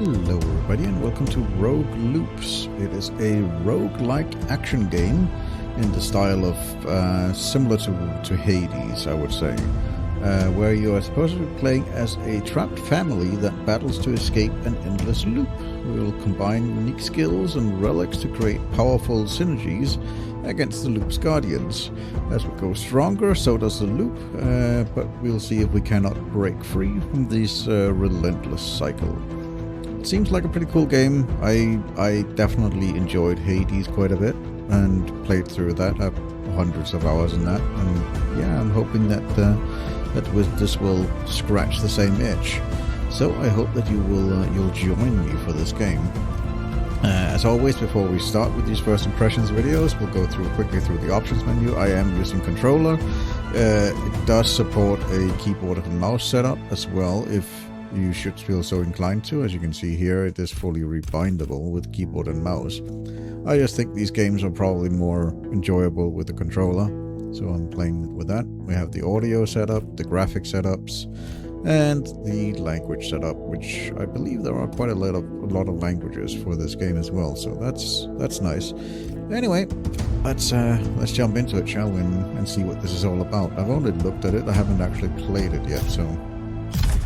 Hello everybody and welcome to Rogue Loops. It is a roguelike action game in the style of similar to Hades, I would say, where you are supposed to be playing as a trapped family that battles to escape an endless loop. We will combine unique skills and relics to create powerful synergies against the loop's guardians. As we go stronger, so does the loop, but we'll see if we cannot break free from this relentless cycle. It seems like a pretty cool game. I definitely enjoyed Hades quite a bit and played through that. I have hundreds of hours in that, and yeah, I'm hoping that this will scratch the same itch. So I hope that you'll join me for this game. As always, before we start with these first impressions videos, we'll go quickly through the options menu. I am using controller. It does support a keyboard and mouse setup as well, if you should feel so inclined to. As you can see here, it is fully rebindable with keyboard and mouse. I just think these games are probably more enjoyable with the controller, so I'm playing with that. We have the audio setup, the graphic setups, and the language setup, which I believe there are quite a lot of languages for this game as well, so that's nice. Anyway, let's jump into it, shall we, and see what this is all about. I've only looked at it, I haven't actually played it yet, so...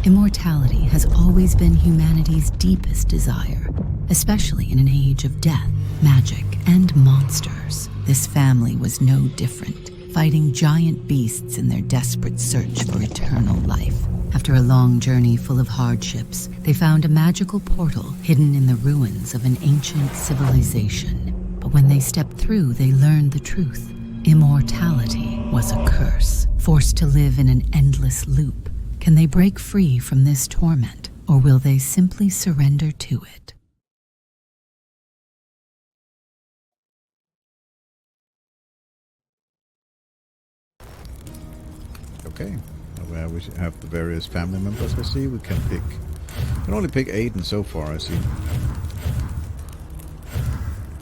Immortality has always been humanity's deepest desire, especially in an age of death, magic, and monsters. This family was no different, fighting giant beasts in their desperate search for eternal life. After a long journey full of hardships, they found a magical portal hidden in the ruins of an ancient civilization. But when they stepped through, they learned the truth. Immortality was a curse, forced to live in an endless loop. Can they break free from this torment, or will they simply surrender to it? Okay. Where we have the various family members. I see we can only pick Aiden so far. I see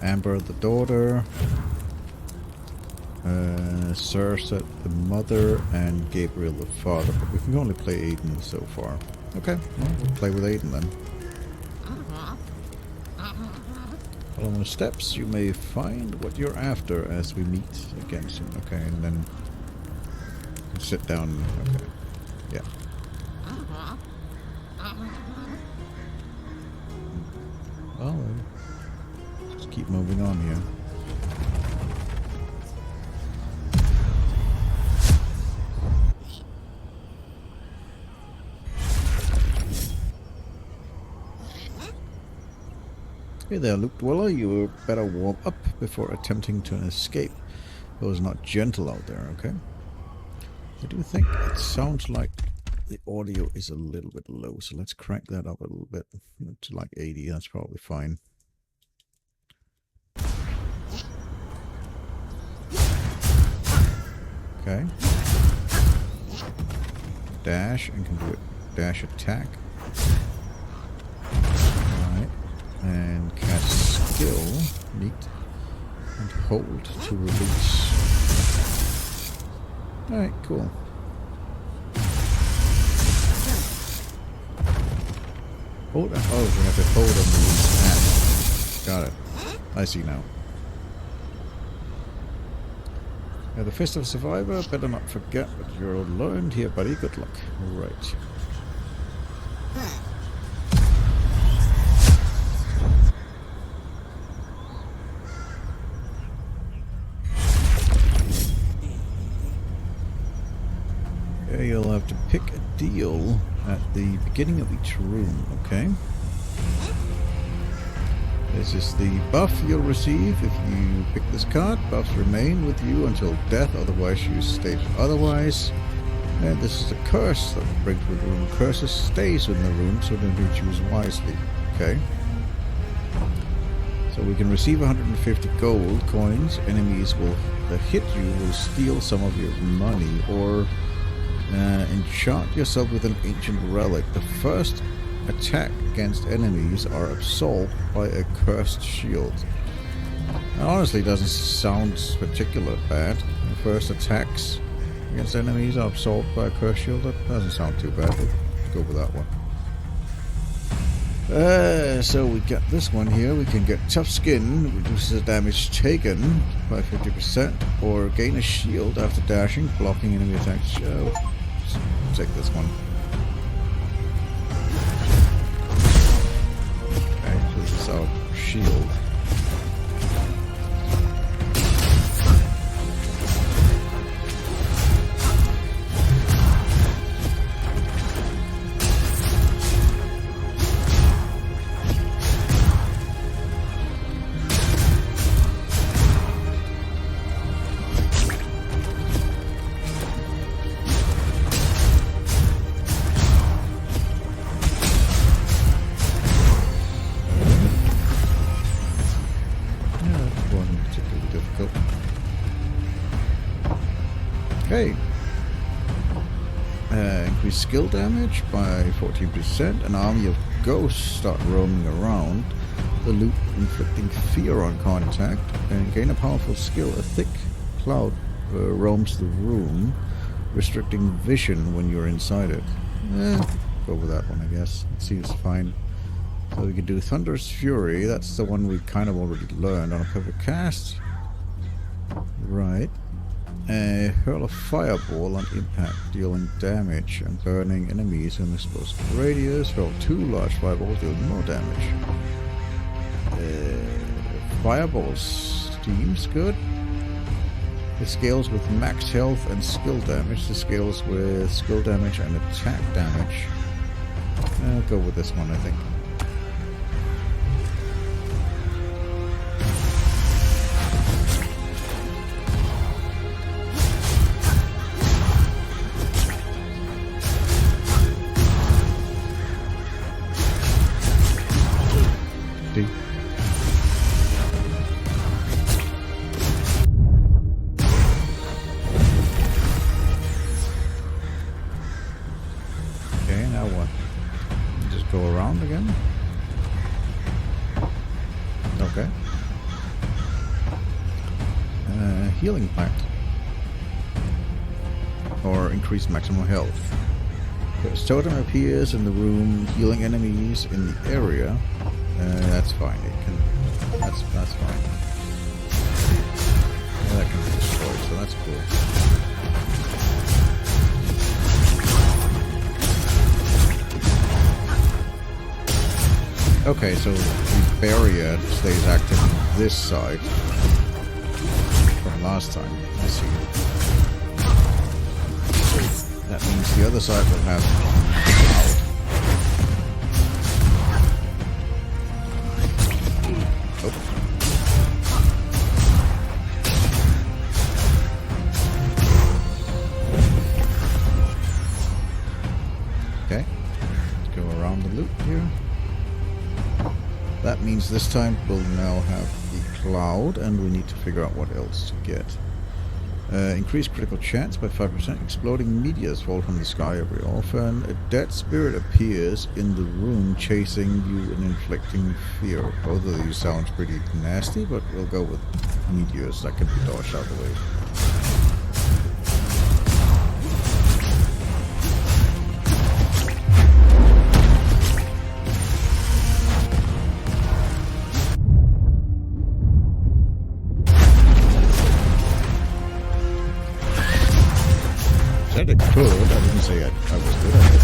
Amber the daughter, Cersei the mother, and Gabriel the father, but we can only play Aiden so far. Okay, well, we'll play with Aiden then. Follow the steps, you may find what you're after as we meet against him. Okay, and then sit down. Okay. Yeah. Well, just keep moving on here. Hey there, Luke Dweller. You better warm up before attempting to escape. It was not gentle out there, okay? I do think it sounds like the audio is a little bit low, so let's crank that up a little bit to like 80. That's probably fine. Okay. Dash, and can do it. Dash attack. Alright. And cast skill. Neat. And hold to release. Alright, cool. Hold on. Oh, we have to hold on the app. Got it. I see now. Yeah, the Fist of Survivor, better not forget what you learned here, buddy. Good luck. Right. You'll have to pick a deal at the beginning of each room, okay? This is the buff you'll receive if you pick this card. Buffs remain with you until death, otherwise use state otherwise. And this is the curse that brings with the room. Curses stays in the room, so then you choose wisely, okay? So we can receive 150 gold coins. Enemies that hit you will steal some of your money, or enchant yourself with an ancient relic. The first attack against enemies are absolved by a cursed shield. Now, honestly, doesn't sound particularly bad. The first attacks against enemies are absolved by a cursed shield. That doesn't sound too bad. We'll go with that one. So we got this one here. We can get tough skin, reduces the damage taken by 50%, or gain a shield after dashing, blocking enemy attacks. Let's take this one. Okay, so this is our shield. Okay. Increase skill damage by 14%. An army of ghosts start roaming around the loop, inflicting fear on contact, and gain a powerful skill. A thick cloud roams the room, restricting vision when you're inside it. Go with that one, I guess. It seems fine. So we can do Thunderous Fury. That's the one we kind of already learned on a perfect cast. Right. Hurl a fireball on impact, dealing damage and burning enemies in an explosive radius. Hurl 2 large fireballs, dealing more damage. Fireballs seems good. It scales with max health and skill damage. It scales with skill damage and attack damage. I'll go with this one, I think. Okay, now what? Just go around again? Okay. Healing plant. Or increase maximum health. This totem appears in the room, healing enemies in the area. That's fine. It can. That's fine. Yeah, that can be destroyed, so that's cool. Okay, so the barrier stays active on this side from last time. I see. That means the other side will have cloud. Okay, let's go around the loop here. That means this time we'll now have the cloud, and we need to figure out what else to get. Increase critical chance by 5%. Exploding meteors fall from the sky every often. A dead spirit appears in the room, chasing you and inflicting fear. Both of these sounds pretty nasty, but we'll go with meteors that can be dodged out of the way. I said I could, I didn't say I was good at it.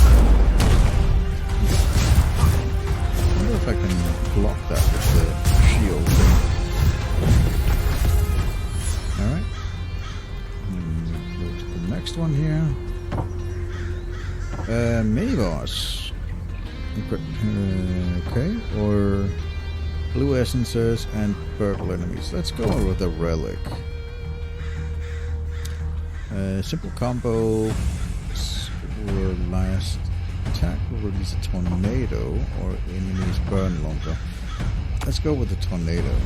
I wonder if I can block that with the shield thing. Alright. Go to the next one here. Mini-boss. Okay, or blue essences and purple enemies. Let's go with the relic. Simple combo will last attack will release a tornado or enemies burn longer. Let's go with the tornado.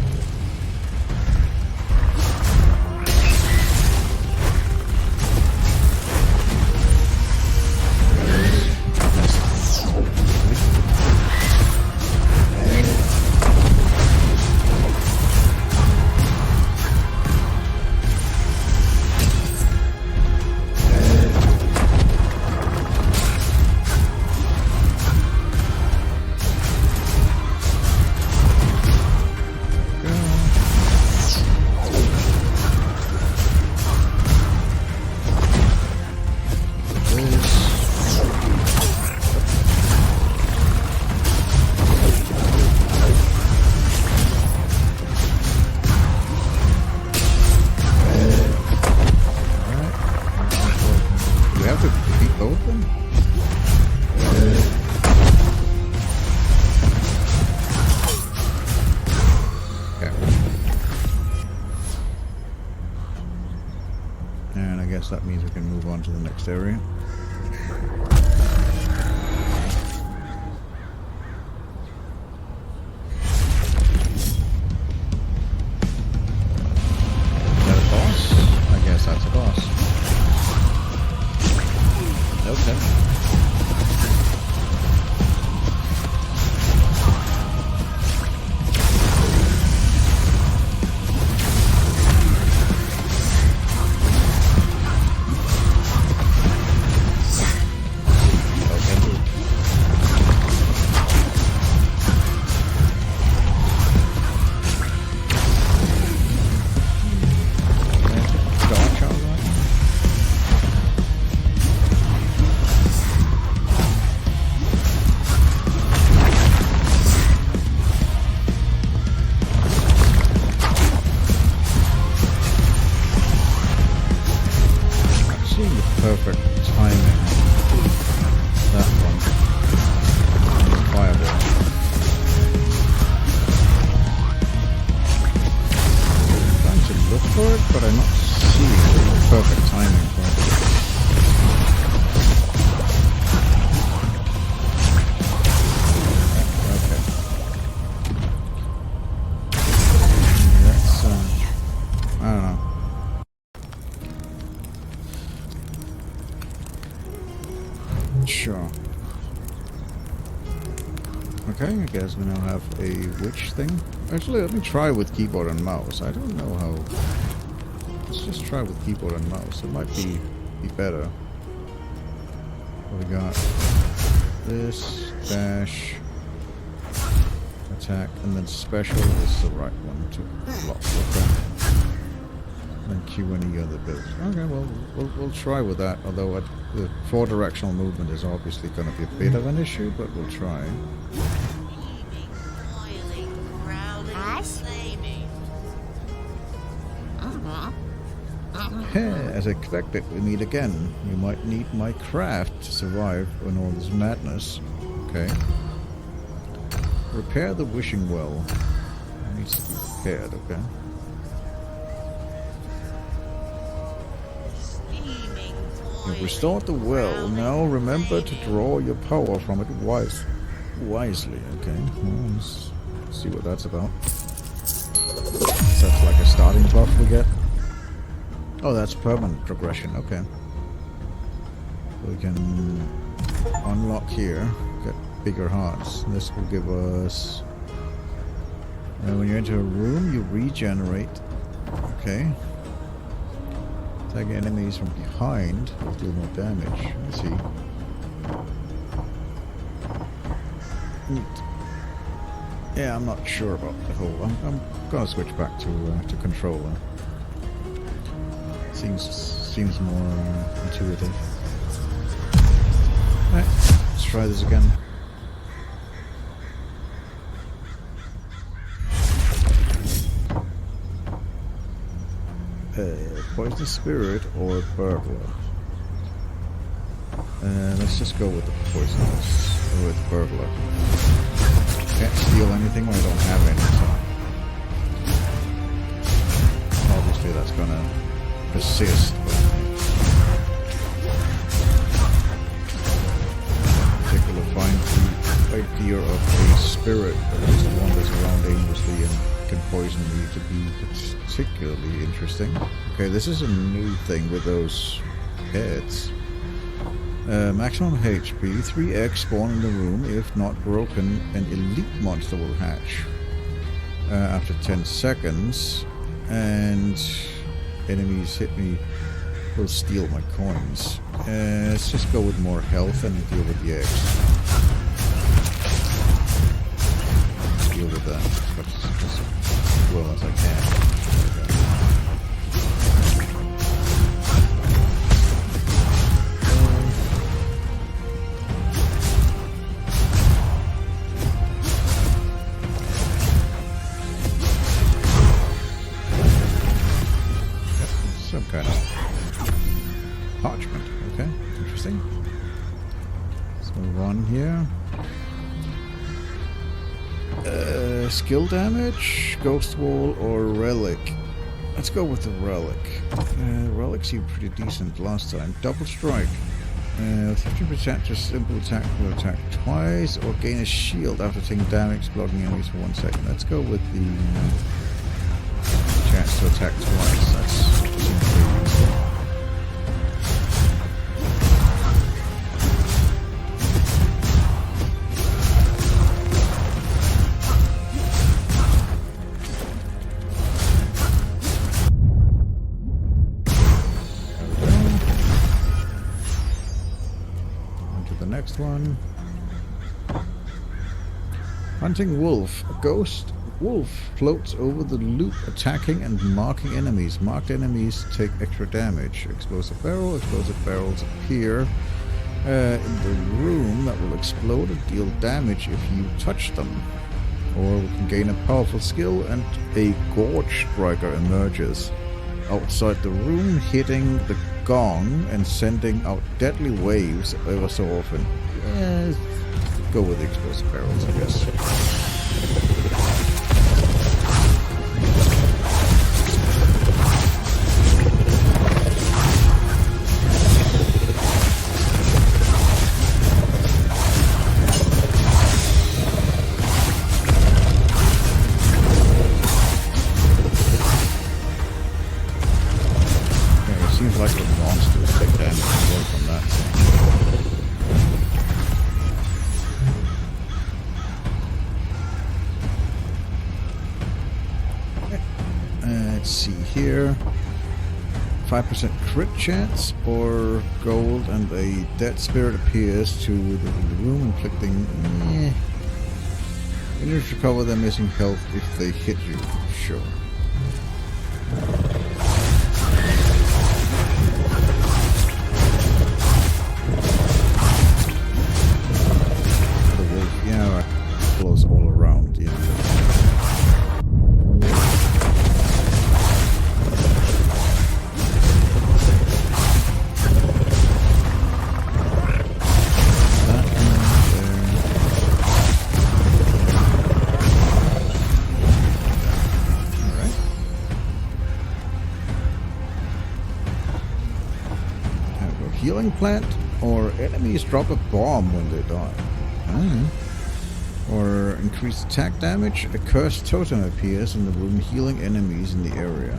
so that means we can move on to the next area. Is that a boss? I guess that's a boss. Okay. Perfect timing. That one. Fireball. I'm trying to look for it, but I'm not seeing the perfect timing for it. Okay. That's, I don't know. Sure. Okay, I guess we now have a witch thing. Actually, let me try with keyboard and mouse. I don't know how. Let's just try with keyboard and mouse. It might be better. What we got? This dash attack, and then special is the right one to block. Okay. And Q any other bit. Okay, well, we'll try with that. Although the 4-directional movement is obviously going to be a bit of an issue, but we'll try. As expected, we meet again. You might need my craft to survive in all this madness. Okay. Repair the wishing well. It needs to be repaired, okay. You've restored the well. Now remember to draw your power from it wisely. Okay, well, let's see what that's about. That's like a starting buff we get. Oh, that's permanent progression. Okay. We can unlock here. Get bigger hearts. This will give us. When you enter a room, you regenerate. Okay. Attack enemies from behind will do more damage. Let's see. Neat. Yeah, I'm not sure about the whole. I'm gonna switch back to controller. Seems more intuitive. Alright, let's try this again. Poison spirit or burglar. Let's just go with the poisonous or with the burglar. Can't steal anything when I don't have any, so obviously that's gonna persist. Particular idea of a spirit that is the one that's around aimlessly and can poison me to be particularly interesting. Okay, this is a new thing with those heads. Maximum HP, 3x spawn in the room. If not broken, an elite monster will hatch after 10 seconds. And enemies hit me will steal my coins. Let's just go with more health and deal with the eggs. Deal with that as well as I can. Some kind of parchment. Okay, interesting. Let's move on here. Skill damage, ghost wall, or relic. Let's go with the relic. Relic seemed pretty decent last time. Double strike. 50% just simple attack, will attack twice, or gain a shield after taking damage, exploding enemies for 1 second. Let's go with the chance to attack twice. That seems pretty useful. Next one. Hunting wolf. A ghost wolf floats over the loop, attacking and marking enemies. Marked enemies take extra damage. Explosive barrel. Explosive barrels appear in the room that will explode and deal damage if you touch them. Or we can gain a powerful skill and a gorge striker emerges outside the room, hitting the gong and sending out deadly waves ever so often. Go with the explosive barrels, I guess. Seems like the monsters take damage away from that. Let's see here. 5% crit chance or gold, and a dead spirit appears to the room, inflicting. You should recover their missing health if they hit you. Sure. Blows all around, yeah. Alright. Have a healing plant, or enemies drop a bomb when they die. Or increased attack damage. A cursed totem appears in the room, healing enemies in the area.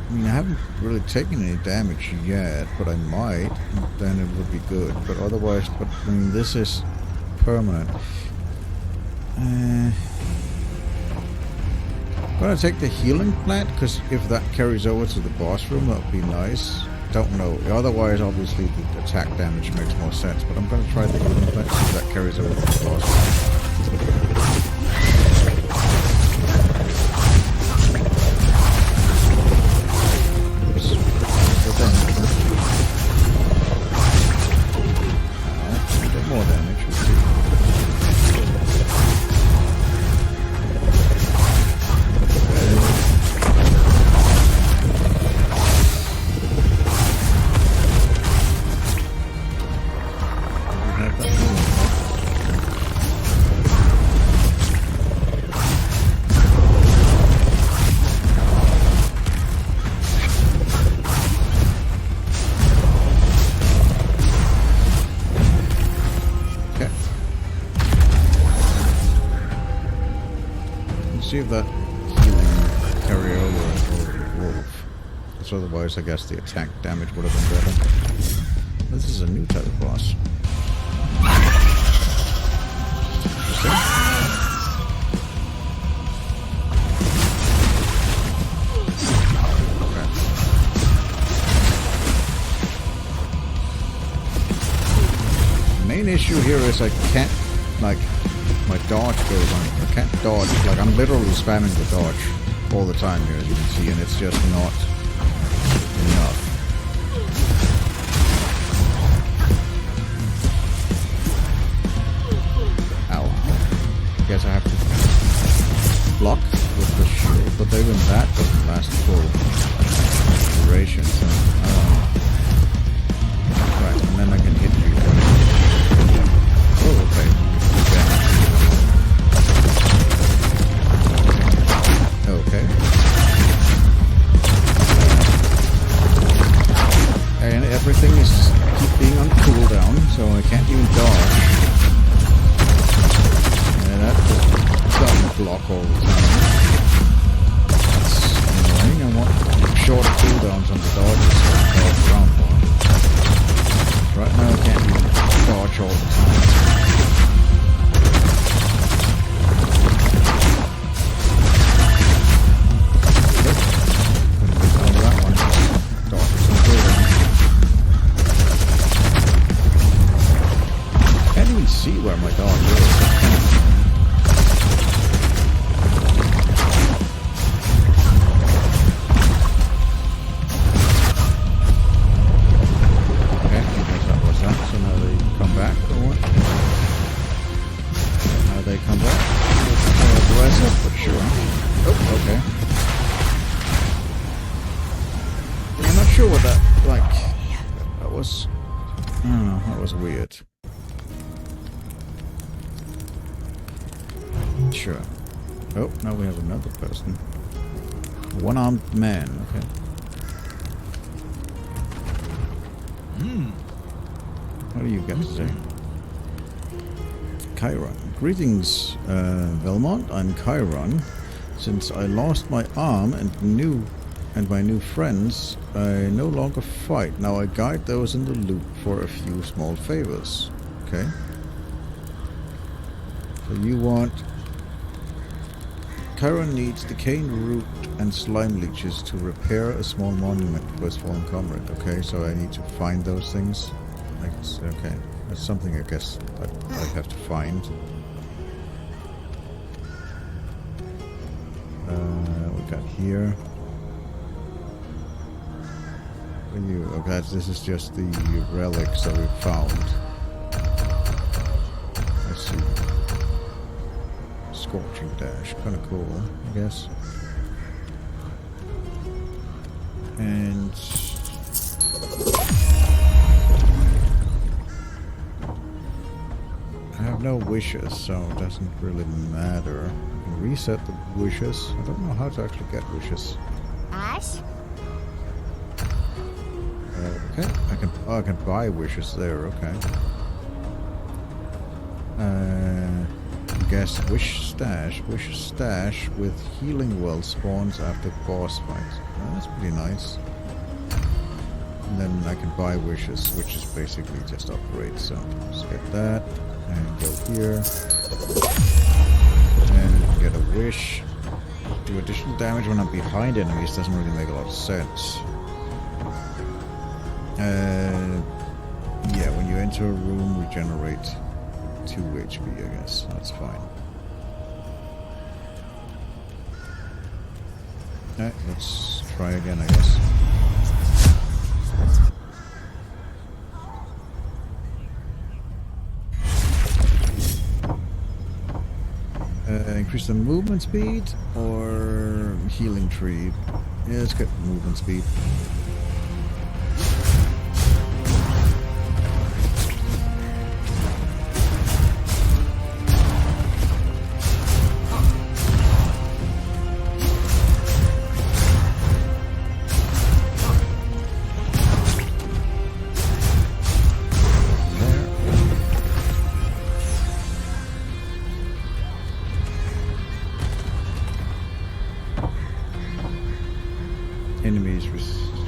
I mean, I haven't really taken any damage yet, but I might. Then it would be good. But otherwise, I mean, this is permanent. I'm gonna take the healing plant, because if that carries over to the boss room, that would be nice. Don't know. Otherwise, obviously, the attack damage makes more sense. But I'm going to try the healing plant, see if that carries over to the boss. A bit more damage. We'll see. See if that healing carry over for wolf. Because otherwise, I guess the attack damage would have been better. This is a new type of boss. The main issue here is I can't, like, my dodge goes on. I can't dodge. Like, I'm literally spamming the dodge all the time here, as you can see, and it's just not enough. Ow. I guess I have to block with the shield, but even that doesn't last full duration, so right, and then I can hit you. Oh, okay. everything is keep being on cooldown, so I can't even dodge. And that doesn't block all the time. That's annoying. I want shorter cooldowns on the dodges so I can dodge around more. Right now I can't even dodge all the time. See where my dog is. Okay, I guess that was that. So now they come back or what? Now they come back. Aggressive, but sure. Oh, okay. I'm not sure what that, like, that was, I don't know, that was weird. Sure. Oh, now we have another person. One-armed man, okay. What do you guys say? Chiron. Greetings, Belmont. I'm Chiron. Since I lost my arm and my new friends, I no longer fight. Now I guide those in the loop for a few small favors. Okay. So you want... Chiron needs decaying root and slime leeches to repair a small monument for his fallen comrade. Okay, so I need to find those things. Okay, that's something I guess I have to find. We got here. Okay, this is just the relics that we found. Let's see. Scorching dash, kind of cool, I guess. And I have no wishes, so it doesn't really matter. I can reset the wishes. I don't know how to actually get wishes. Ash? Okay, I can buy wishes there. Okay. Guess wish stash with healing well spawns after boss fights. Oh, that's pretty nice. And then I can buy wishes, which is basically just upgrades. So let's get that and go here. And get a wish. Do additional damage when I'm behind enemies doesn't really make a lot of sense. Yeah, when you enter a room, regenerate 2 HP, I guess. That's fine. Alright, let's try again, I guess. Increase the movement speed or healing tree? Yeah, let's get movement speed. Enemies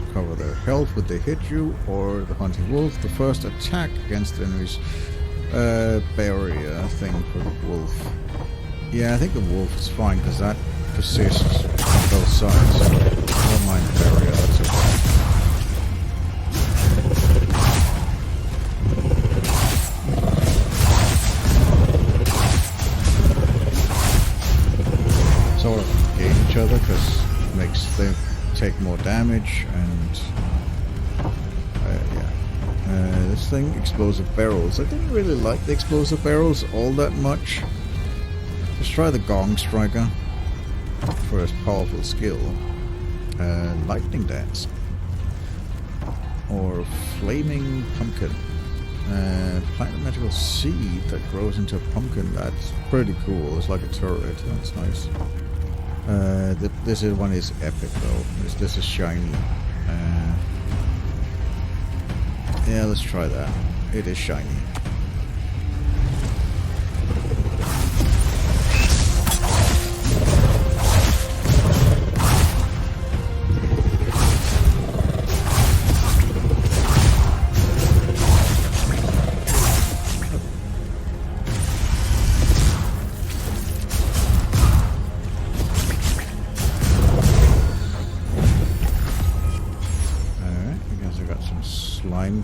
recover their health when they hit you, or the hunting wolf. The first attack against the enemies barrier thing for the wolf. Yeah, I think the wolf is fine because that persists on both sides. I don't mind the barrier, that's okay. Sort of hate each other because it makes them take more damage, and yeah. This thing, explosive barrels. I didn't really like the explosive barrels all that much. Let's try the Gong Striker for a powerful skill. Lightning Dance. Or Flaming Pumpkin. Plant a magical seed that grows into a pumpkin. That's pretty cool. It's like a turret. That's nice. This one is epic though. This is shiny. Yeah, let's try that. It is shiny.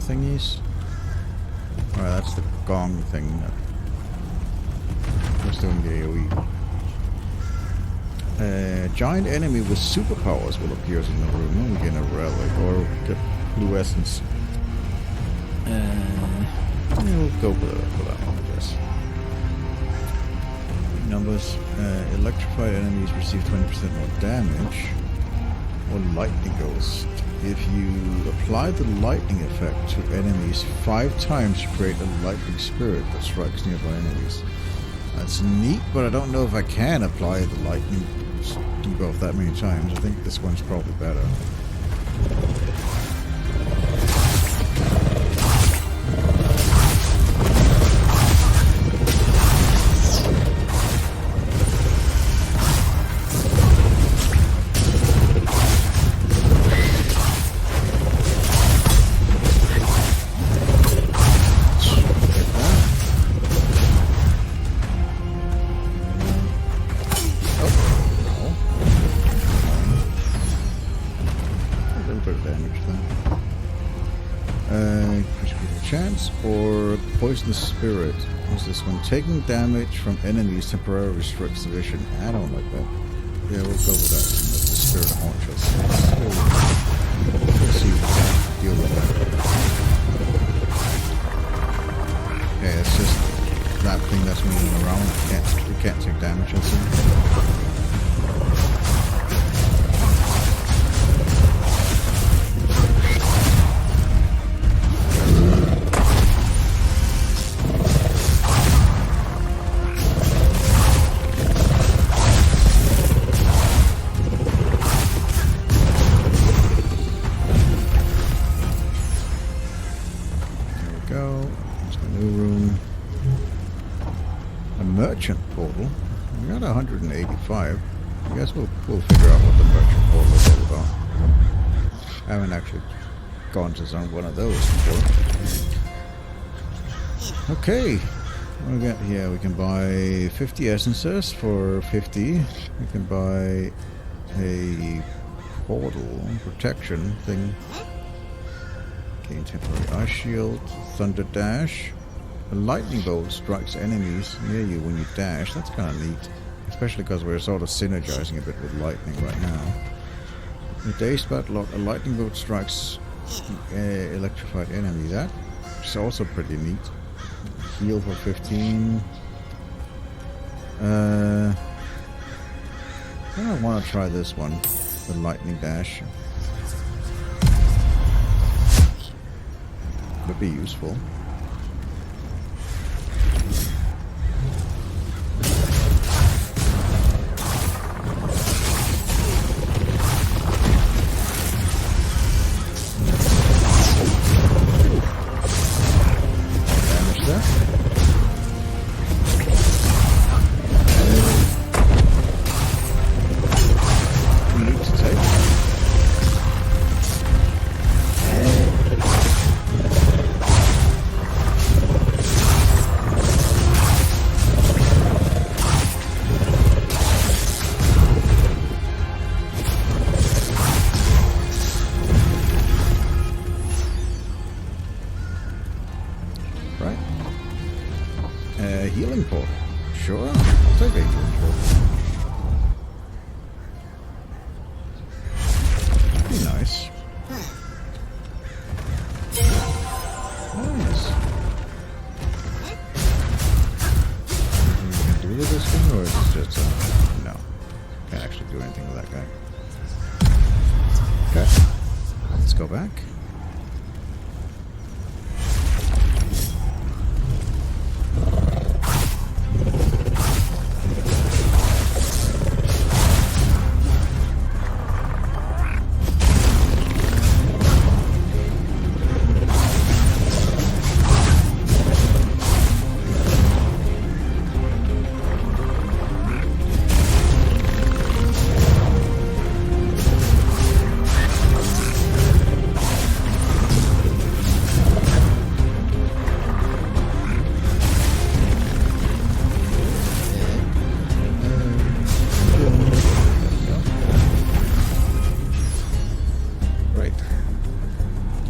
Thingies. Alright, that's the gong thing. Let's do the AoE. Giant enemy with superpowers will appear in the room. We get a relic or get blue essence. We'll go for that one, I guess. Numbers. Electrified enemies receive 20% more damage. Or lightning ghost. If you apply the lightning effect to enemies 5 times, you create a lightning spirit that strikes nearby enemies. That's neat, but I don't know if I can apply the lightning debuff that many times. I think this one's probably better. Or poisonous spirit. What's this one? Taking damage from enemies temporarily restricts the vision. I don't like that. Yeah, we'll go with that. Let the spirit haunt us. Let's see if we can deal with that. Yeah, it's just that thing that's moving around. We can't take damage, I see. Portal. We got 185. I guess we'll figure out what the merchant portal is all about. I haven't actually gone to one of those before. Okay. What do we got here? We can buy 50 essences for 50. We can buy a portal protection thing. Gain temporary ice shield. Thunder dash. A lightning bolt strikes enemies near you when you dash. That's kind of neat. Especially because we're sort of synergizing a bit with lightning right now. In Dazed Battle, a lightning bolt strikes electrified enemy. That's also pretty neat. Heal for 15. I don't want to try this one. The lightning dash. Would be useful. Healing portal. Sure, I'll take a healing portal. Be nice. Nice. Anything we can do with this thing, or is it just no? Can't actually do anything with that guy. Okay, let's go back.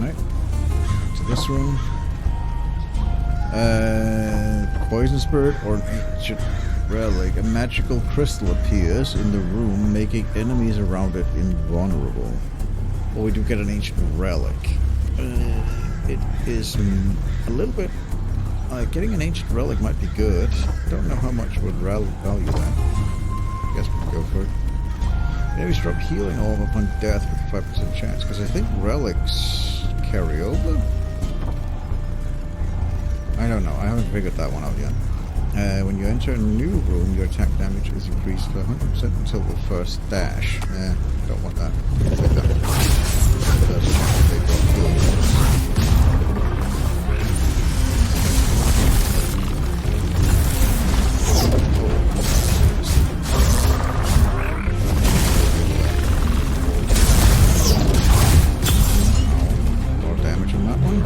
Right. To this room. Poison spirit or an ancient relic. A magical crystal appears in the room, making enemies around it invulnerable. Well, we do get an ancient relic. It is a little bit... getting an ancient relic might be good. Don't know how much would value that. Guess we'll go for it. Maybe stop healing all upon death with 5% chance, because I think relics carry over? I don't know. I haven't figured that one out yet. When you enter a new room, your attack damage is increased for 100% until the first dash. Don't want that. Take that. More damage on that one.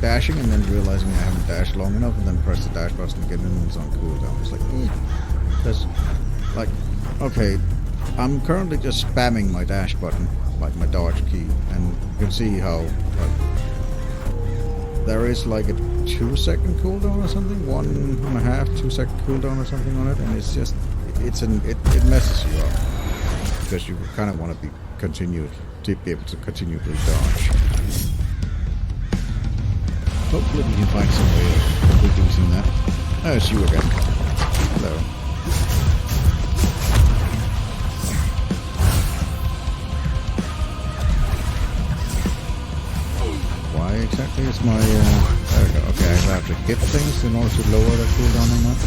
Dashing and then realizing I haven't dashed long enough, and then press the dash button again and it's on cooldown. It's like, that's like, okay, I'm currently just spamming my dash button, like my dodge key, and you can see how there is like a 2-second cooldown or something, 1.5, 2-second cooldown or something on it, and it's just, it messes you up because you kind of want to be be able to continually dodge. Hopefully we can find some way of reducing that. Oh, it's you again. Hello. Why exactly is my... there we go. Okay, I have to hit things in order to lower the cooldown on that.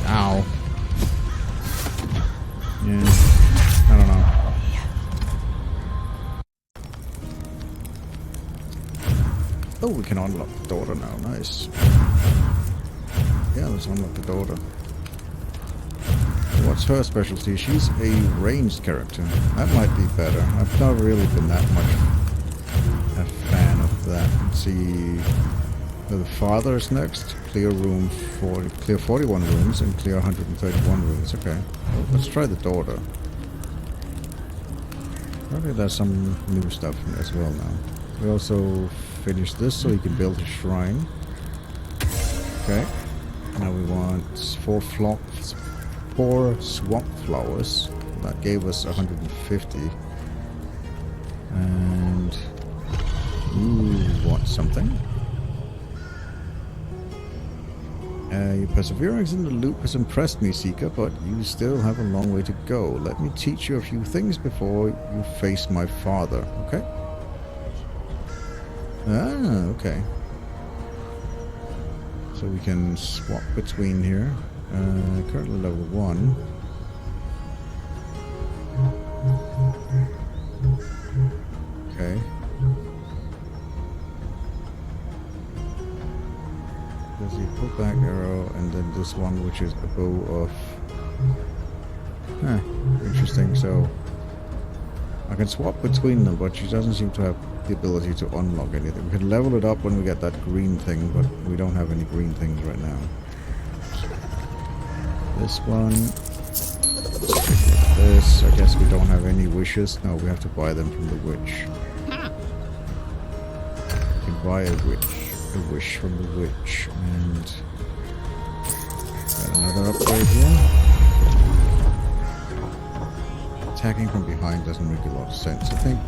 Ow. Yeah, I don't know. Oh, we can unlock the daughter now. Nice. Yeah, let's unlock the daughter. What's her specialty? She's a ranged character. That might be better. I've not really been that much a fan of that. Let's see. The father is next. Clear 41 rooms and clear 131 rooms. Okay. Well, let's try the daughter. Probably there's some new stuff as well now. We also finished this so you can build a shrine. Okay. Now we want 4 swamp flowers. That gave us 150. And you want something? Your perseverance in the loop has impressed me, Seeker, but you still have a long way to go. Let me teach you a few things before you face my father, okay? Ah, okay. So we can swap between here. Currently level 1. Okay. There's the pullback arrow, and then this one, which is a bow of... interesting. So I can swap between them, but she doesn't seem to have the ability to unlock anything. We can level it up when we get that green thing, but we don't have any green things right now. This one. This. I guess we don't have any wishes. No, we have to buy them from the witch. We can buy a wish from the witch, and got another upgrade here. Attacking from behind doesn't make a lot of sense. I think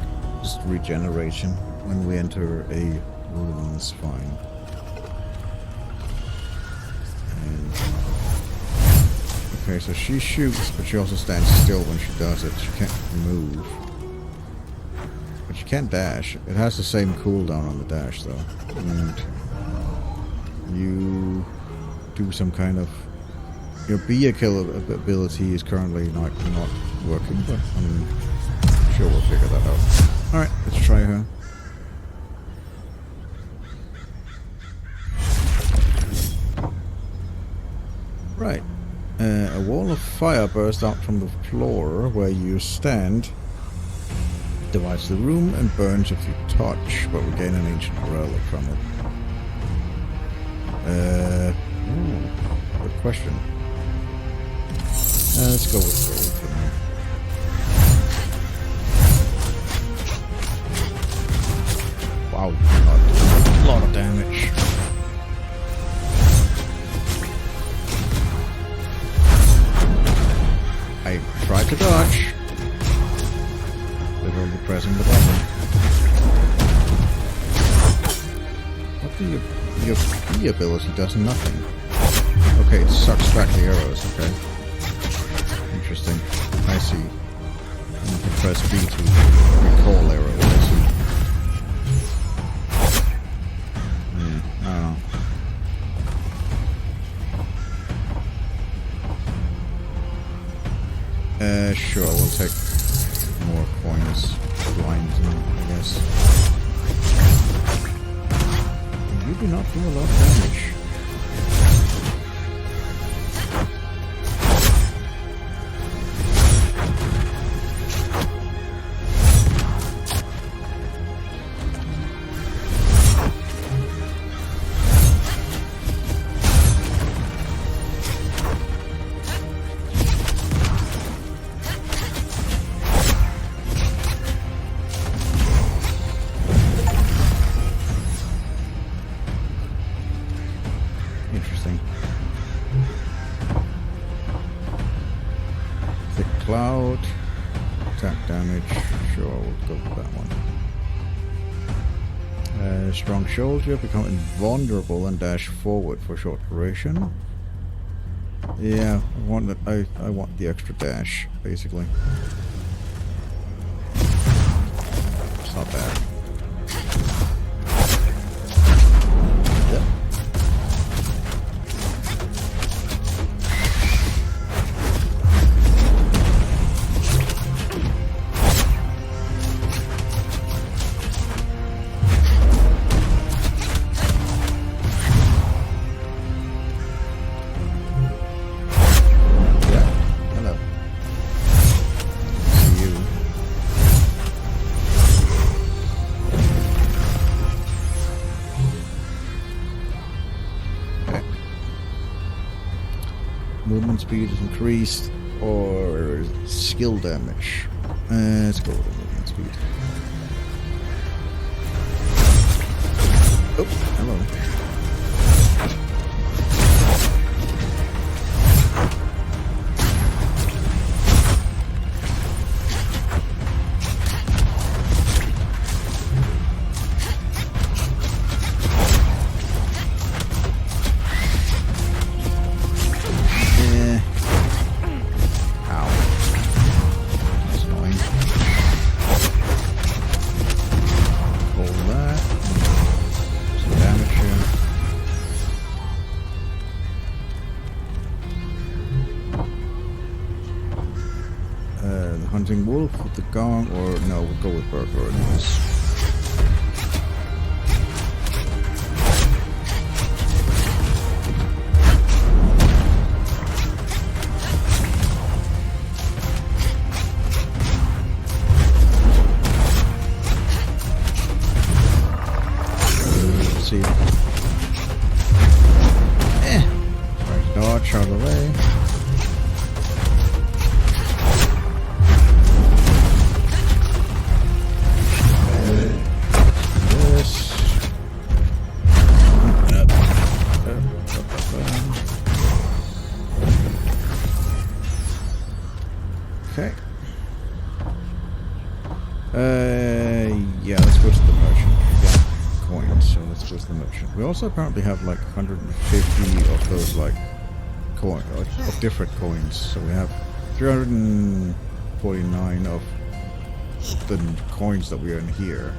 just regeneration when we enter a room is fine. And okay, so she shoots, but she also stands still when she does it. She can't move. But You can't dash. It has the same cooldown on the dash, though. And you do some kind of... Your vehicle ability is currently not working, but I'm sure we'll figure that out. Alright, let's try her. Right. A wall of fire bursts out from the floor where you stand, divides the room and burns if you touch, but we gain an ancient relic from it. Good question. Let's go with gold for now. Wow, a lot of damage. I tried to dodge. Literally pressing the button. What do your B ability does nothing. Okay, it sucks back the arrows, okay. Interesting. I see. You can press B to recall arrows, I see. I don't know. Sure, we'll take more coins, blinds, I guess. You do not do a lot of damage. Interesting. Thick cloud. Attack damage. Sure, we'll go with that one. Strong shoulder. Become invulnerable and dash forward for short duration. Yeah, I want the extra dash, basically. It's not bad. Movement speed is increased, or skill damage. Let's go with the movement speed. Oh, hello. Hunting wolf with the gong, or no, we'll go with burglar in this. Let's see. Try to dodge out of the way. Okay. Yeah, let's go to the merchant. We got coins, so let's go to the merchant. We also apparently have like 150 of those like of different coins. So we have 349 of the coins that we earn here.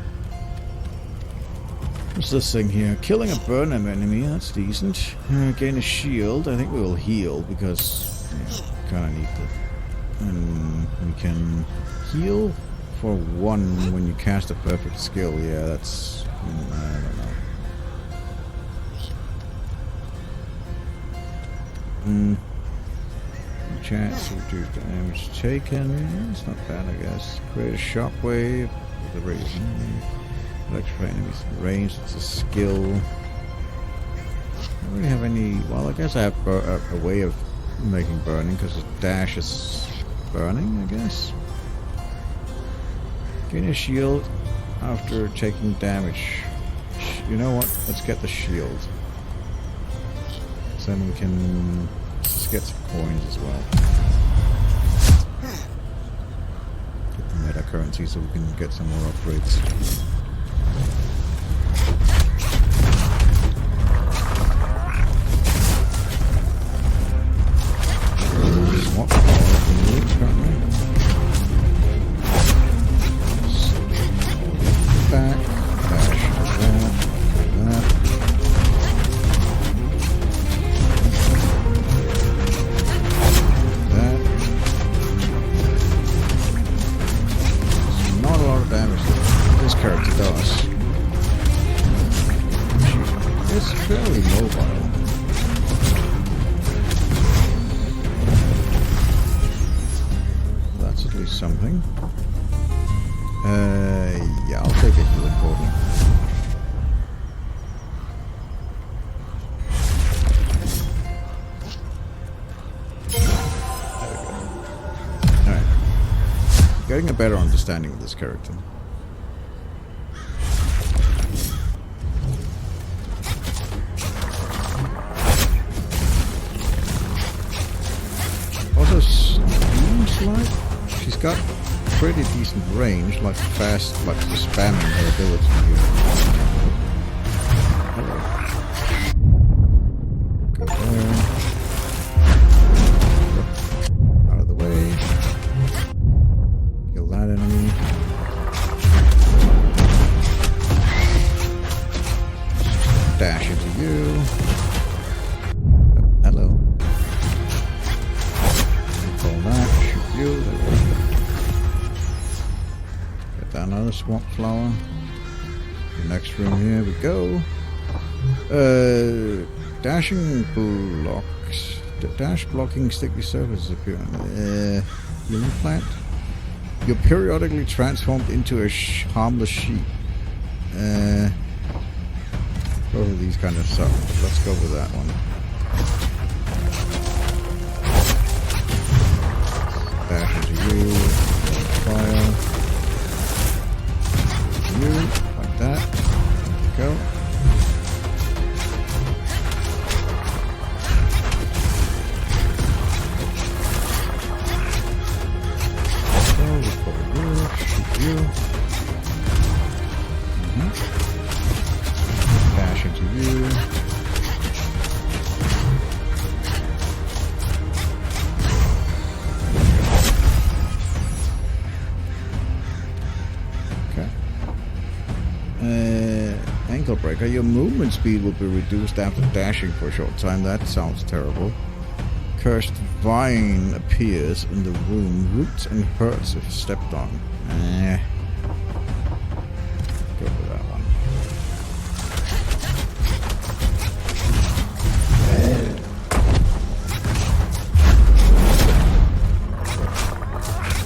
What's this thing here? Killing a burn enemy, that's decent. Gain a shield. I think we will heal because kind of need it. And we can heal for 1 when you cast a perfect skill. Yeah, that's... I don't know. Chance to reduce damage taken. It's not bad, I guess. Create a shockwave with the reason. Electrify enemies in range. It's a skill. I don't really have any. Well, I guess I have a way of making burning because the dash is burning, I guess. Gain a shield after taking damage. You know what? Let's get the shield. So then we can just get some coins as well. Get the meta currency so we can get some more upgrades. Swap back, dash that. Not a lot of damage that this character does. It's fairly mobile. That's at least something. Yeah, I'll take it to the portal. Alright. Getting a better understanding of this character. Also seems like she's got pretty decent range, like fast, like just spamming her ability here. Hello. Go there. Out of the way. Kill that enemy. Dash into you. Hello. Pull that, shoot you. There we go. Another swamp flower. The next room, here we go. Dashing blocks. Dash blocking sticky surfaces appear. Healing plant. You're periodically transformed into a harmless sheep. Both of these kind of suck. Let's go with that one. Dash into you. Fire. Like that. Go. Shoot you. Dash into you. Ankle breaker. Your movement speed will be reduced after dashing for a short time. That sounds terrible. Cursed vine appears in the room. Roots and hurts if stepped on. Go for that one.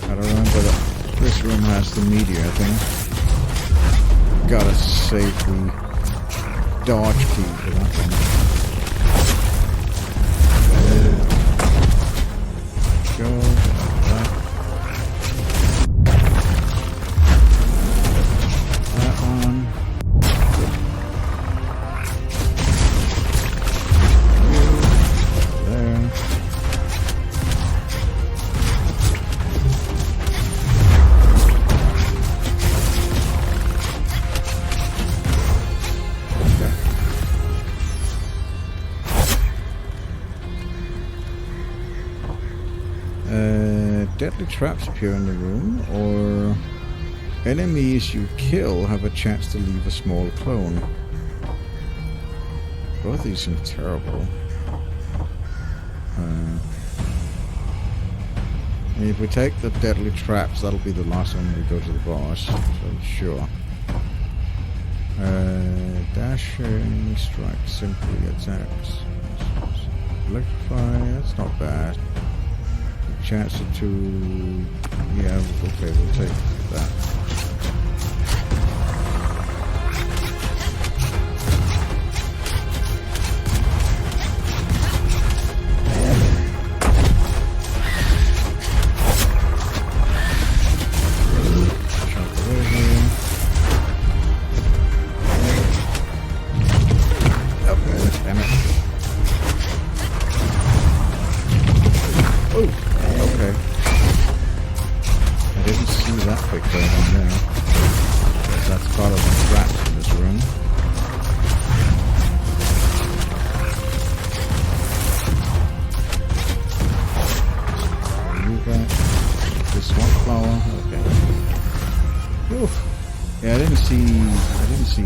I don't remember that this room has the meteor, I think. Gotta save the dodge key for that one. Go. That one. There. Deadly traps appear in the room, or Enemies you kill have a chance to leave a small clone. Both these seem terrible. If we take the deadly traps, that'll be the last one we go to the boss. So sure. Dashing, strike, simply attacks. Electrify, that's not bad. Chance to... yeah, okay, we'll take that.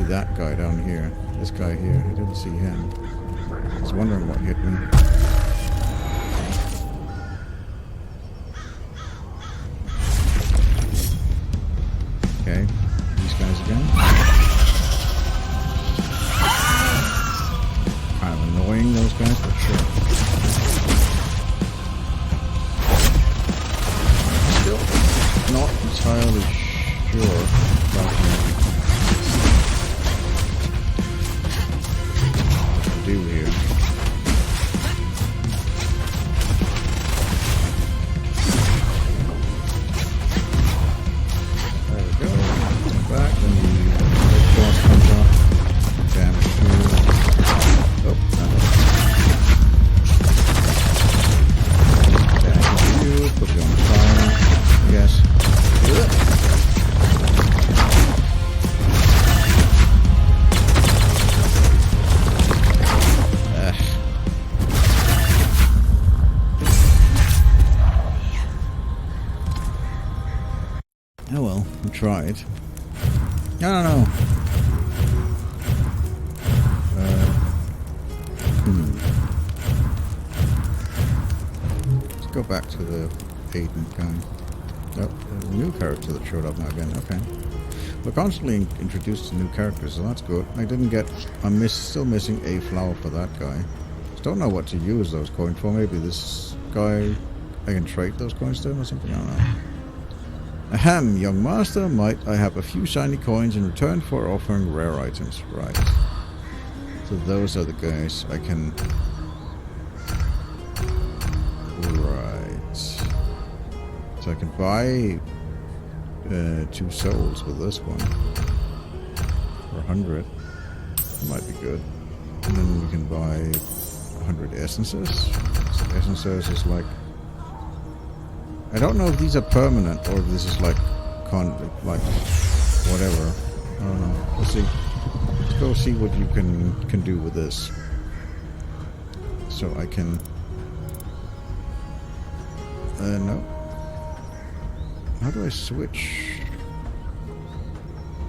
That guy down here. This guy here. I didn't see him. I was wondering what hit me. Okay. These guys again. Kind of annoying, those guys, but sure. Still not entirely sure about do here. There we go. Back, then the boss comes up. Damage you. Oh, damage you. Put you on fire. Yes. Oh well, we tried. No. Let's go back to the Aiden guy. Oh, there's a new character that showed up now again. Okay. We're constantly introduced to new characters, so that's good. I didn't get... I'm still missing a flower for that guy. Just don't know what to use those coins for. Maybe this guy... I can trade those coins to him or something? I don't know. Ahem, young master, might I have a few shiny coins in return for offering rare items? Right. So those are the guys I can... Right. So I can buy 2 souls with this one. For 100. That might be good. And then we can buy 100 essences. So essences is like... I don't know if these are permanent or if this is like whatever. I don't know. Let's see. Let's go see what you can do with this. So I can... no. How do I switch?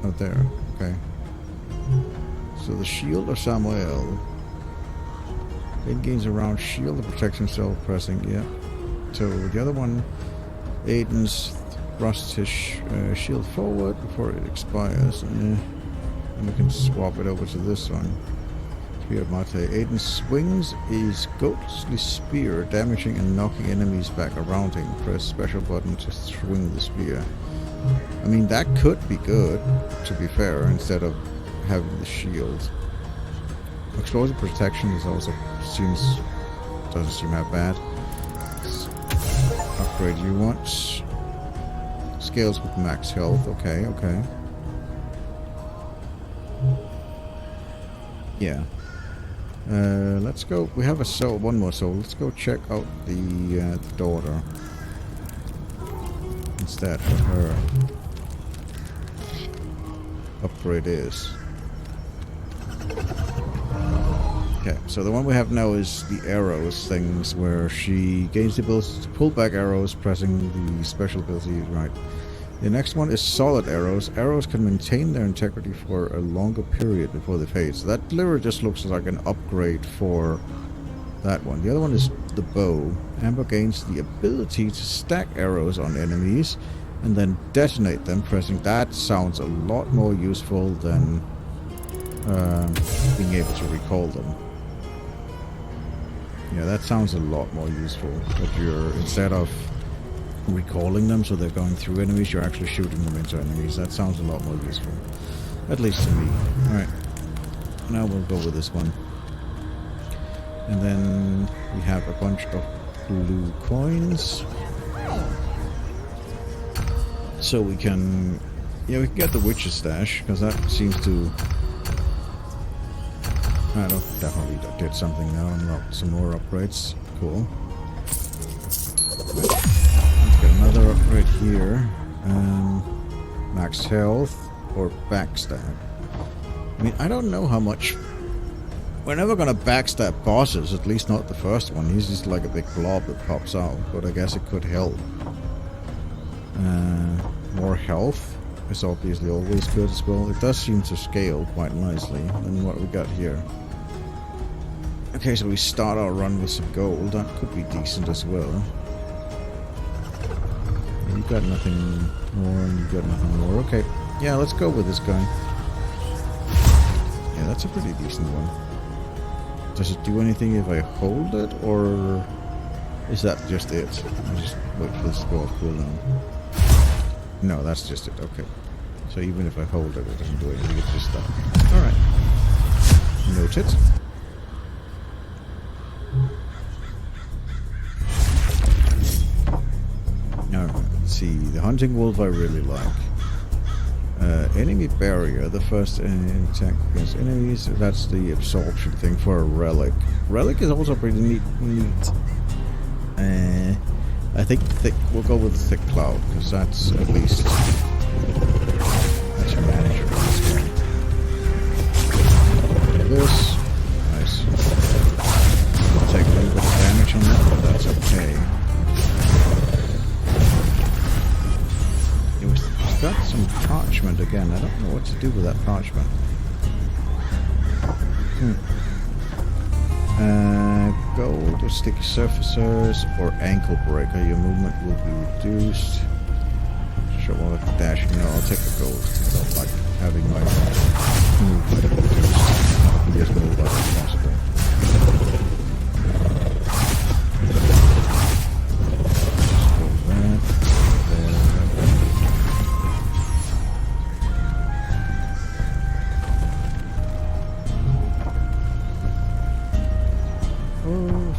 Oh, there. Okay. So the shield of Samuel. It gains around shield that protects himself pressing, yeah. So the other one, Aiden's thrusts his shield forward before it expires. And we can swap it over to this one. Spear of Mate. Aiden swings his ghostly spear, damaging and knocking enemies back around him. Press special button to swing the spear. I mean, that could be good, to be fair, instead of having the shield. Explosive protection is also doesn't seem that bad. Upgrade you want. Scales with max health. Okay. Yeah. Let's go. We have a soul, one more soul. Let's go check out the daughter instead of her. Upgrade is. Okay, so the one we have now is the arrows things, where she gains the ability to pull back arrows, pressing the special ability right. The next one is solid arrows. Arrows can maintain their integrity for a longer period before they fade. So that literally just looks like an upgrade for that one. The other one is the bow. Amber gains the ability to stack arrows on enemies and then detonate them pressing. That sounds a lot more useful than being able to recall them. Yeah, that sounds a lot more useful. That you're, instead of recalling them so they're going through enemies, you're actually shooting them into enemies. That sounds a lot more useful. At least to me. Alright. Now we'll go with this one. And then we have a bunch of blue coins. So we can... yeah, we can get the witch's stash, because that seems to... I don't definitely did something now. Unlocked some more upgrades. Cool. Let's get another upgrade here. Max health or backstab. I mean, I don't know how much. We're never gonna backstab bosses, at least not the first one. He's just like a big blob that pops out, but I guess it could help. More health is obviously always good as well. It does seem to scale quite nicely. And what we got here. Okay, so we start our run with some gold. That could be decent as well. You got nothing more, and you got nothing more. Okay, yeah, let's go with this guy. Yeah, that's a pretty decent one. Does it do anything if I hold it, or is that just it? I just wait for this to go off cooldown. No, that's just it. Okay. So even if I hold it, it doesn't do anything. It's just that. All right. Noted. Let's see, the hunting wolf I really like. Enemy barrier, the first attack against enemies. That's the absorption thing for a relic. Relic is also pretty neat. I think we'll go with the thick cloud, because that's at least that's manageable. This, nice. I'll take a little bit of damage on that, but that's okay. Got some parchment again. I don't know what to do with that parchment. Gold or sticky surfaces or ankle breaker. Your movement will be reduced. Sure, well, dashing. No, I'll take the gold. I don't like having my movement reduced. I can just move up as possible.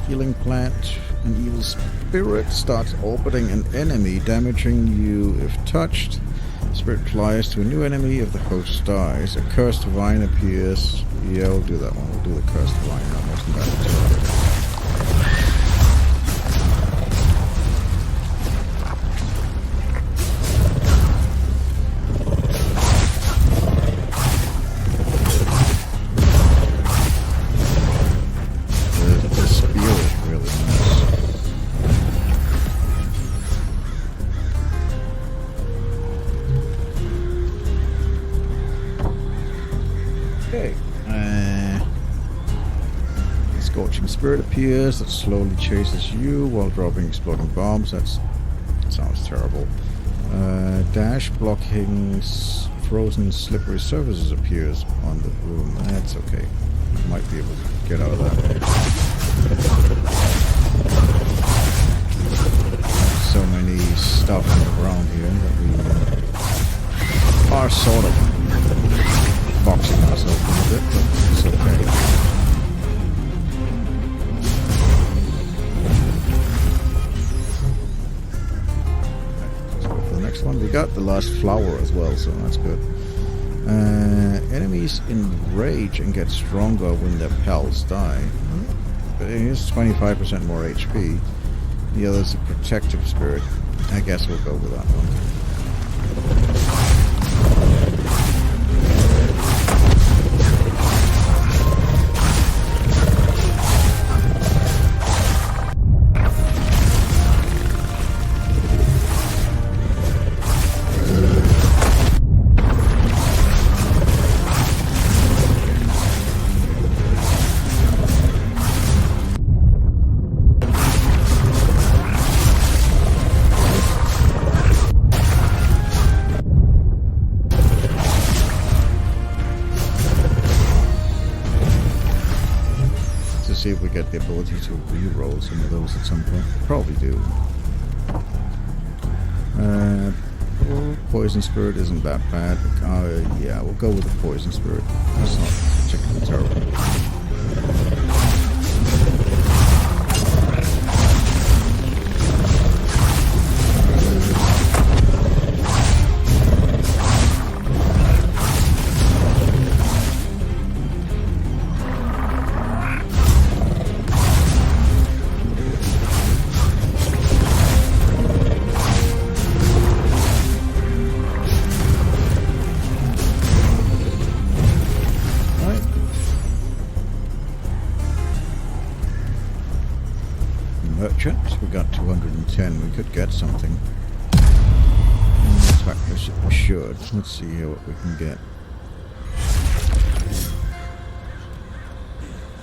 Healing plant. An evil spirit starts orbiting an enemy, damaging you if touched. The spirit flies to a new enemy if the host dies. A cursed vine appears. Yeah, we'll do that one. We'll do the cursed vine. That wasn't that spirit appears that slowly chases you while dropping exploding bombs. That sounds terrible. Dash blocking frozen slippery surfaces appears on the room. That's okay. You might be able to get out of that. So many stuff around here that we are sort of boxing ourselves a bit, but it's okay. One. We got the last flower as well, so that's good. Enemies enrage and get stronger when their pals die. But here's 25% more HP. The other's a protective spirit. I guess we'll go with that one. see if we get the ability to re-roll some of those at some point. Probably do. Poison Spirit isn't that bad. Yeah, we'll go with the Poison Spirit. That's not particularly terrible. We got 210. We could get something. In fact, we should. Let's see here what we can get.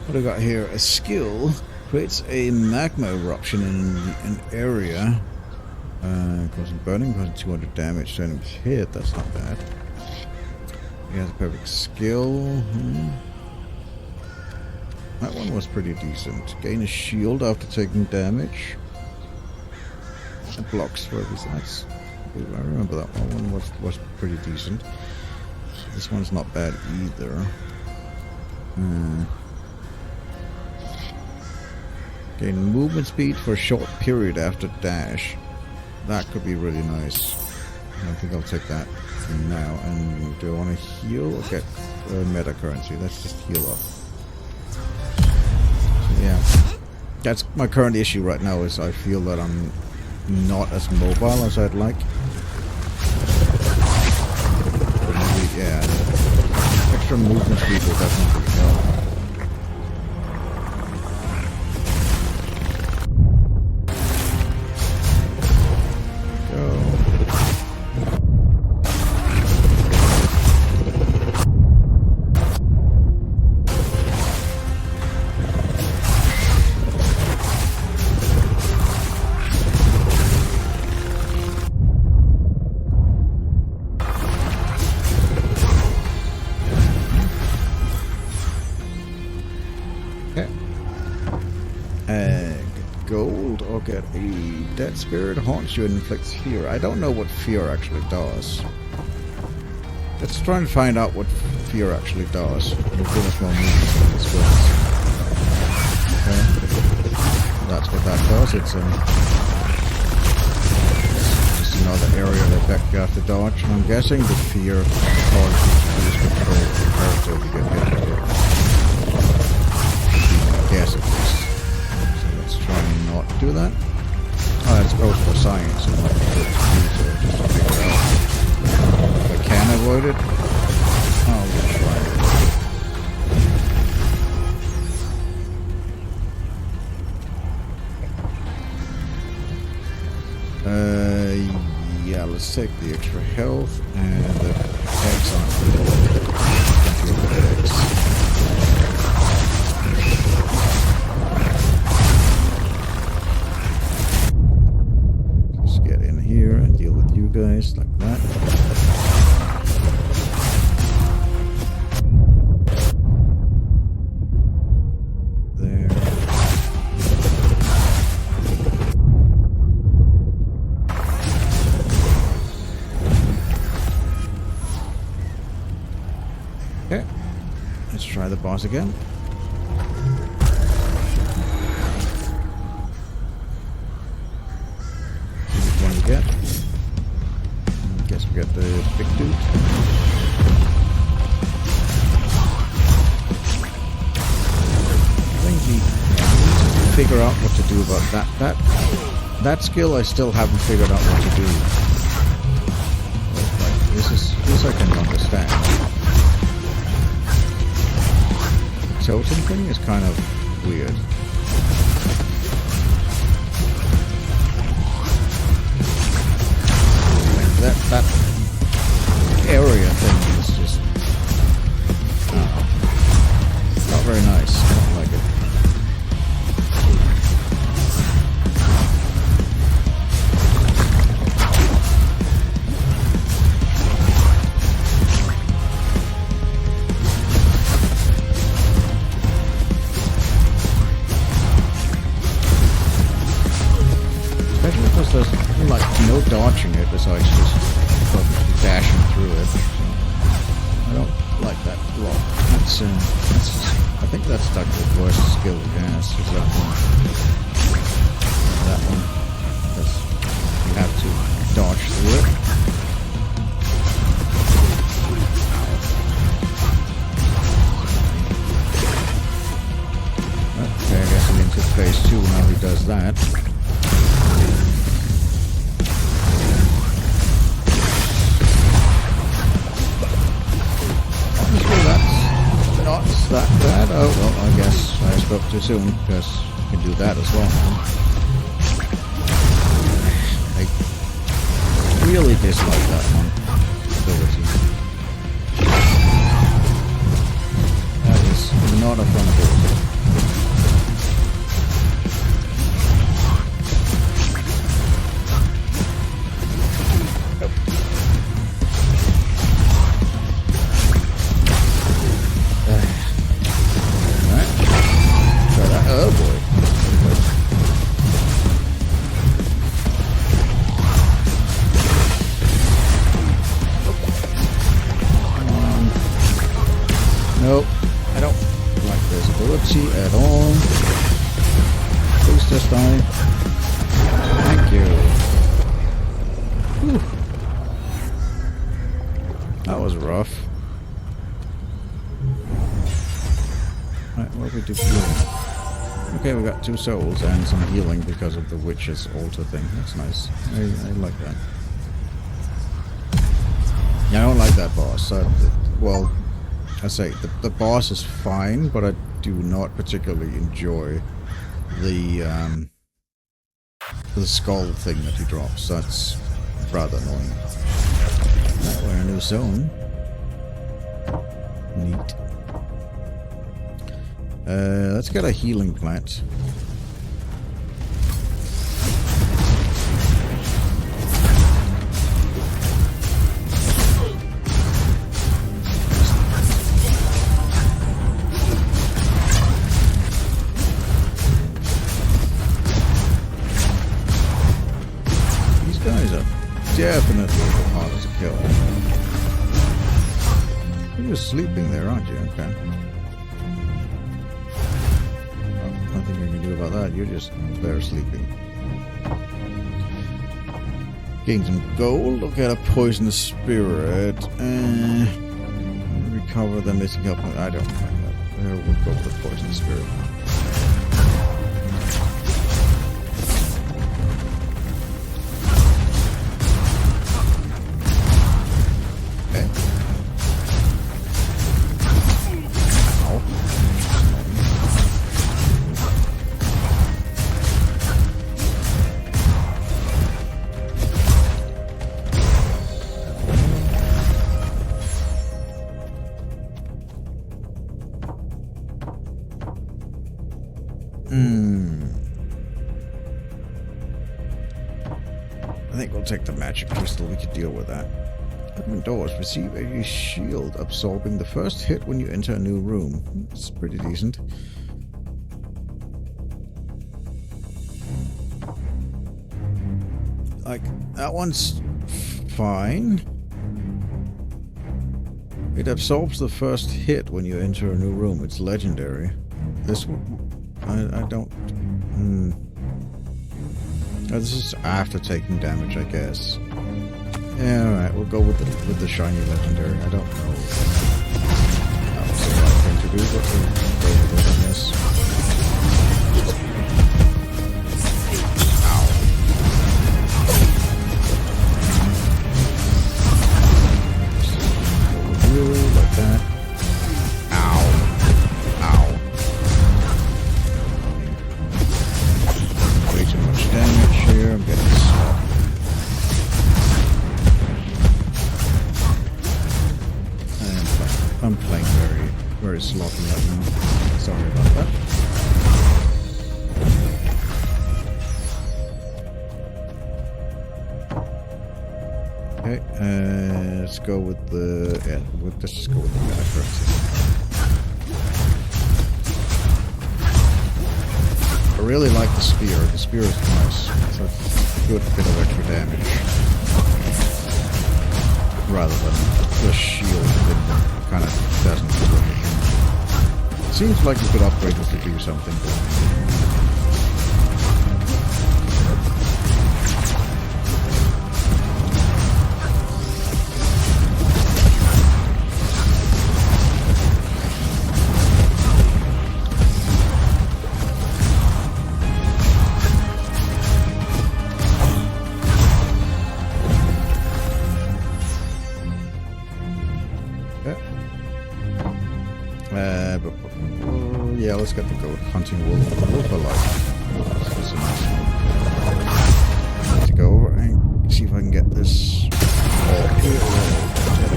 What do we got here? A skill creates a magma eruption in an area, causing burning, causing 200 damage to enemies hit. That's not bad. He has a perfect skill. That one was pretty decent. Gain a shield after taking damage. It blocks for every that's I remember that one was pretty decent. This one's not bad either. Gain movement speed for a short period after dash. That could be really nice. I think I'll take that for now. And do I want to heal or get meta currency? Let's just heal up. Yeah, that's my current issue right now. Is I feel that I'm not as mobile as I'd like. But maybe, yeah, extra movement speed will definitely help. Gold or get a dead spirit haunts you and inflicts fear. I don't know what fear actually does. Let's try and find out what fear actually does. We'll give us more movement on this first. Okay. That's what that does. It's just another area of effect you have to dodge. And I'm guessing the fear causes you to lose control of the character if you get hit with it. I guess at least. Try and not do that. Oh, it's both for science and not for use it, just to figure out if I can avoid it. Oh, we'll try. Yeah, let's take the extra health and the eggs on the eggs. Here and deal with you guys like that. There. Okay. Let's try the boss again. Get the big dude. I think he needs to figure out what to do about that skill. I still haven't figured out what to do. Like, this I can understand. The totem thing is kind of weird. That area thing is just not very nice. I don't like it. I think that's like the worst skill, yes, is that one. That one. Because you have to dodge through it. Okay, I guess we're into phase 2 now he does that. Not that bad. Oh, well, I guess I spoke too soon, because you can do that as well. I really dislike that one ability. That is not a fun ability. Oh boy. Nope. I don't like this ability at all. Please just die. Thank you. Whew. That was rough. Right, what do we do here? Okay, we got 2 souls and some healing because of the witch's altar thing. That's nice. I like that. Yeah, I don't like that boss. Well, I say the boss is fine, but I do not particularly enjoy the skull thing that he drops. That's rather annoying. Right, we're in a new zone. Neat. Let's get a healing plant. These guys are definitely harder to kill. You're just sleeping there, aren't you? Okay. Nothing you can do about that. You're just there sleeping. Gain some gold. Look at a poisonous spirit. Recover the missing health. I don't mind that. We'll go with the poisonous spirit. I think we'll take the magic crystal. We could deal with that. Open doors. Receive a shield absorbing the first hit when you enter a new room. It's pretty decent. Like, that one's fine. It absorbs the first hit when you enter a new room. It's legendary. This one, I don't... Oh, this is after taking damage, I guess. Yeah, alright, we'll go with the shiny legendary. I don't know. That was the right thing to do, but we'll go with it, I guess. Ow. Just go like that. Ow. Ow. Way too much damage here. I'm getting sloppy. I'm playing very, very sloppy right now. Sorry about that. Okay, let's go with the... Yeah, let's just go with the guy first. I really like the spear. The spear is nice. It's a good bit of extra damage. Rather than the shield that kind of doesn't do anything. seems like you could upgrade this to do something. Yeah, let's get the goat hunting wolf alive. This is a nice one. Let's go over and see if I can get this. Get a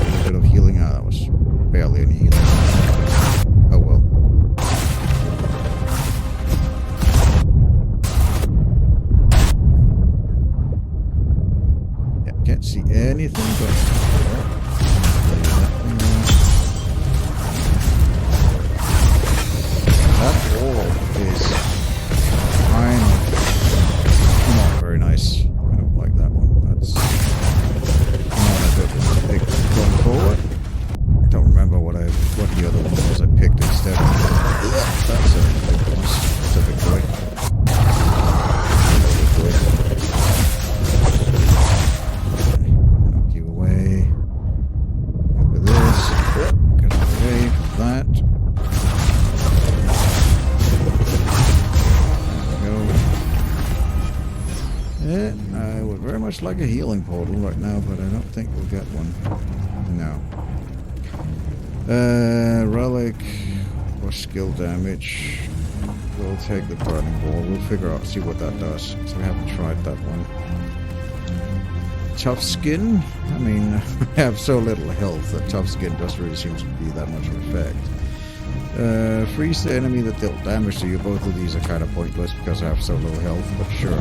little bit of healing. Ah, that was barely any healing. Oh well. Yeah, can't see anything but. That wall is kind of not very nice. I don't like that one. That's not a good one. Going forward, I don't remember what the other one was I picked instead. That's a big one. That's a big boy. Knock you away. With this. Get away from that. I would very much like a healing portal right now, but I don't think we'll get one. No. Relic or skill damage. We'll take the burning ball. We'll figure out, see what that does. So we haven't tried that one. Tough skin. I mean, I have so little health that tough skin doesn't really seem to be that much of effect. Freeze the enemy that dealt damage to you. Both of these are kind of pointless because I have so little health, but sure.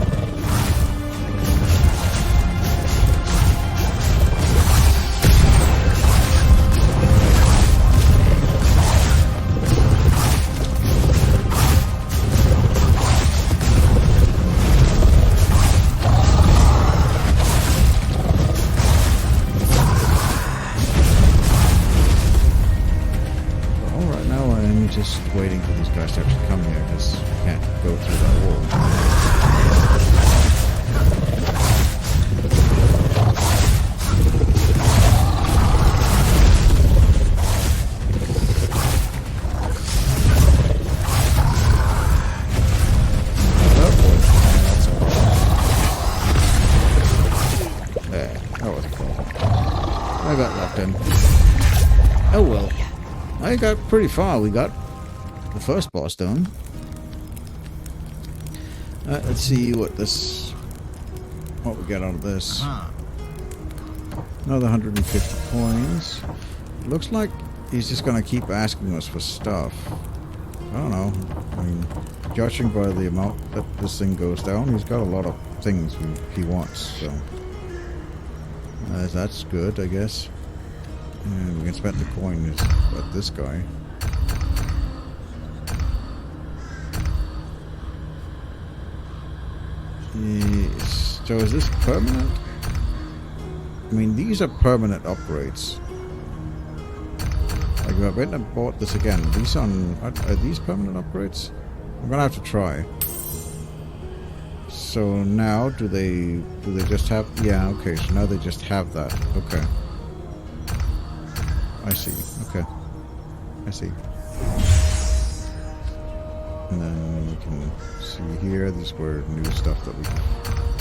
Just waiting for these guys to actually come here because you can't go through that wall. There, that was cool. I got left in. Oh well. I got pretty far. We got the first boss done. Let's see what we get out of this. Another 150 coins. Looks like he's just gonna keep asking us for stuff. I don't know. I mean, judging by the amount that this thing goes down, he's got a lot of things he wants. So that's good, I guess. And we can spend the coin at this guy. Yes. So is this permanent? I mean, these are permanent upgrades. Like if I went and bought this again, are these permanent upgrades? I'm gonna have to try. So now do they just have? Yeah, okay. So now they just have that. Okay. I see. Okay. I see. And then we can see here, these were new stuff that we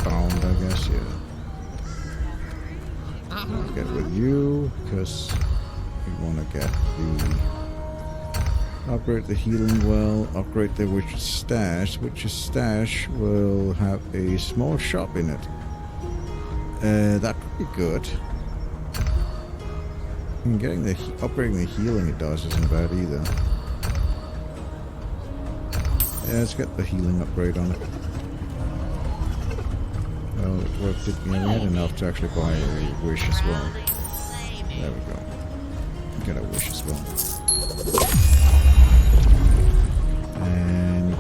found, I guess, yeah. I'll get with you, because we want to get upgrade the healing well, upgrade the witch's stash. Witch's stash will have a small shop in it. That could be good. And upgrading the healing it does isn't bad either. Yeah, let's get the healing upgrade on it. Well, it worked it. Yeah, we had enough to actually buy a wish as well. There we go. Get a wish as well. And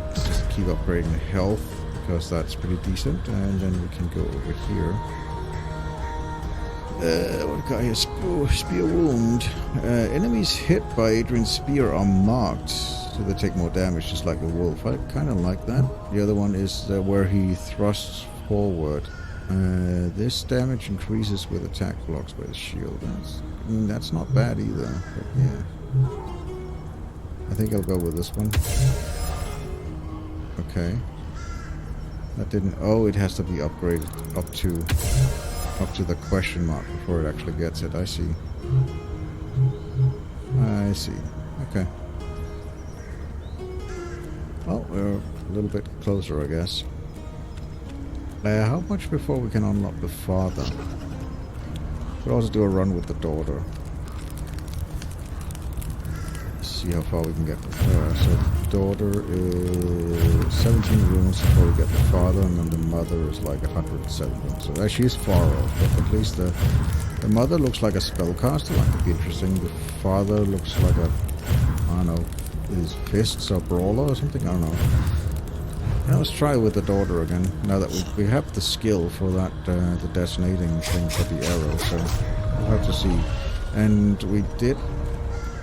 let's just keep upgrading the health because that's pretty decent. And then we can go over here. What got here? Spear wound. Enemies hit by Adrian's spear are marked, so they take more damage, just like the wolf. I kind of like that. The other one is where he thrusts forward. This damage increases with attack blocks by the shield. That's not bad either. But yeah, I think I'll go with this one. Okay. That didn't. Oh, it has to be upgraded up to the question mark before it actually gets it. I see. I see. Okay. Well, we're a little bit closer, I guess. How much before we can unlock the father? Could also do a run with the daughter. See how far we can get with her. So daughter is 17 runes before we get the father, and then the mother is like 107. So she's far off, but at least the mother looks like a spellcaster. That could be interesting. The father looks like a, I don't know, his fists or brawler or something. I don't know. Now let's try with the daughter again. Now that we have the skill for that, the detonating thing for the arrow, so we'll have to see. And we did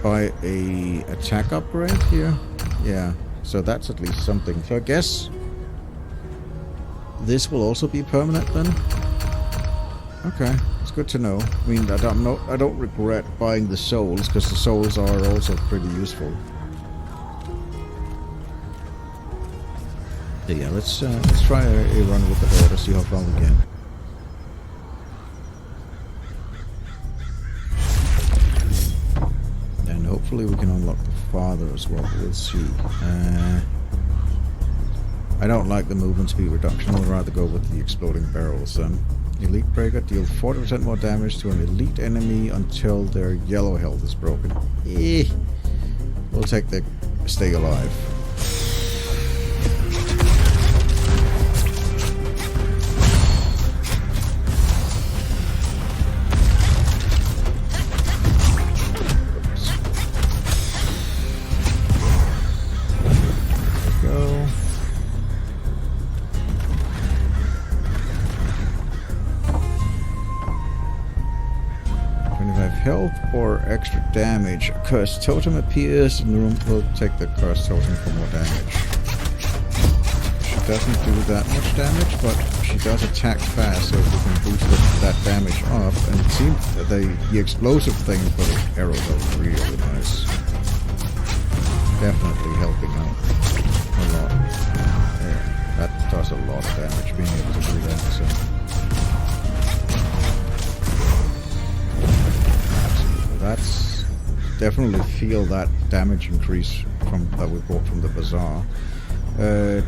buy a attack upgrade here. Yeah, so that's at least something. So I guess this will also be permanent then. Okay, it's good to know. I mean, I don't regret buying the souls, because the souls are also pretty useful. So yeah, let's try a run with the daughter, see how far we get. And hopefully we can unlock the father as well. We'll see. I don't like the movement speed reduction. I'd rather go with the exploding barrels. Elite Breaker, deal 40% more damage to an elite enemy until their yellow health is broken. We'll take the stay alive. Health or extra damage. A cursed totem appears in the room. We'll take the cursed totem for more damage. She doesn't do that much damage, but she does attack fast, so we can boost that damage up. And it seems that the explosive thing for the arrows are really nice. Definitely helping out a lot. Yeah, that does a lot of damage, being able to do that. So. That's definitely feel that damage increase from that we bought from the bazaar.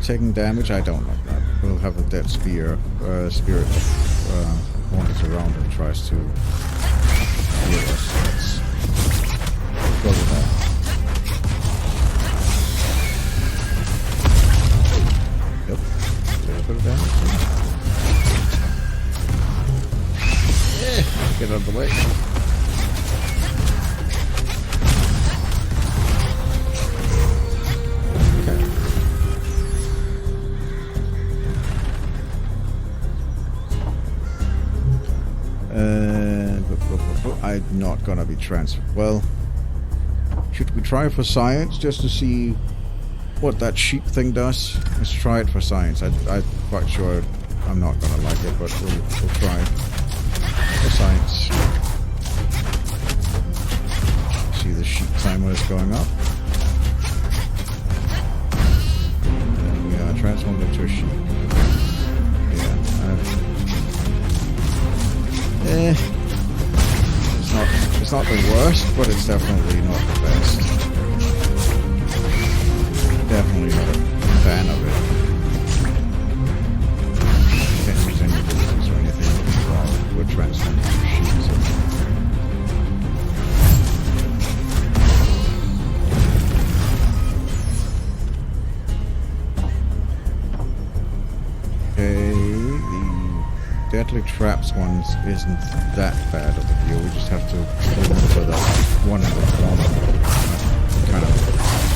Taking damage, I don't like that. We'll have a dead spirit wanders around and tries to heal us. Let's go with that. Yep, a little bit of damage. Get out of the way. I'm not gonna be transferred. Well, should we try for science just to see what that sheep thing does? Let's try it for science. I'm quite sure I'm not gonna like it, but we'll try for science. See the sheep timer is going up. And we are transformed into a sheep. Yeah. It's not the worst, but it's definitely not the best. Definitely not a fan of it. Can't use any abilities or anything wrong with transforming sheets. Okay, the Deadly Traps ones isn't that bad of a deal. We just have to hold on for that one in the corner. Kind of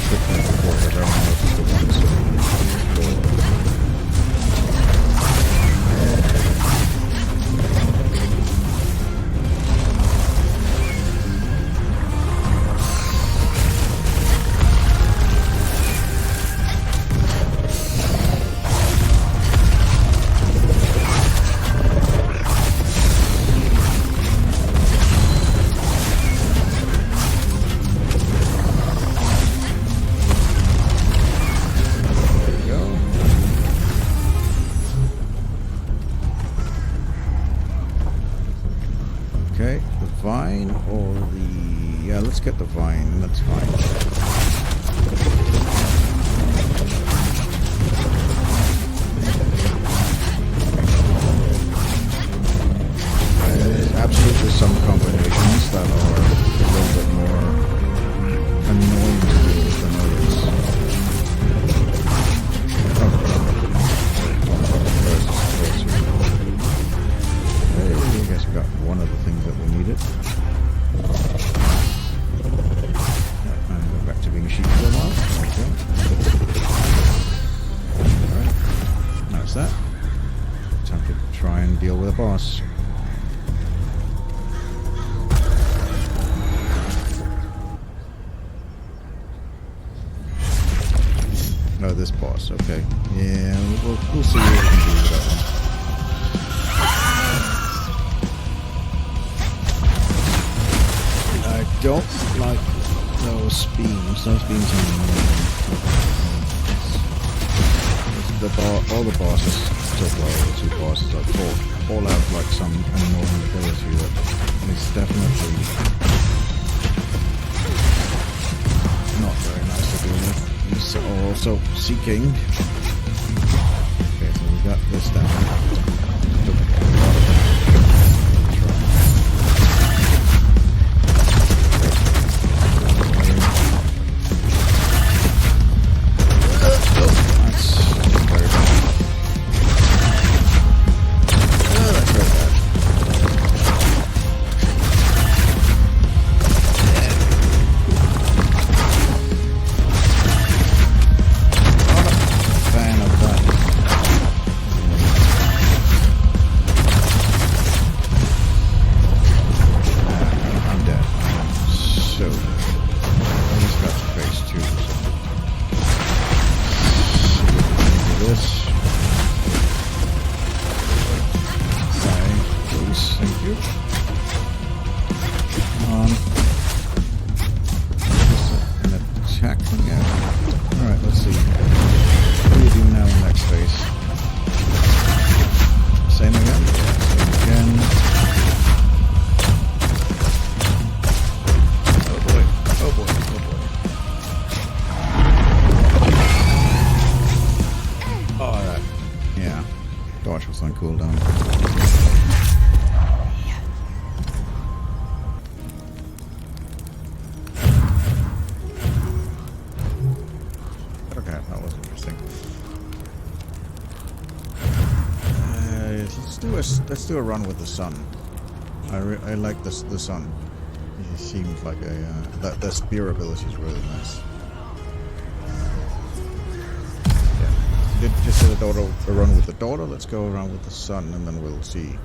trick them before, but I don't know if it's the ones that we need to let's get the vine. That's fine. There's absolutely some combinations that are a little bit more annoying to deal with than others. Hey, I guess we got one of the things that we needed. And we're back to being sheep for a while. Alright, that's that. Time to try and deal with a boss. Oh, this boss, okay. Yeah, we'll see what we can do with that one. I don't like those beams. Those beams are annoying. All the bosses, the two bosses, all have like some annoying ability that is definitely not very nice to deal with. He's also seeking. Okay, so we got this down. Let's do a run with the sun. I like the sun. He seems like the spear ability is really nice. Yeah. Did just did a run with the daughter. Let's go around with the sun, and then we'll see.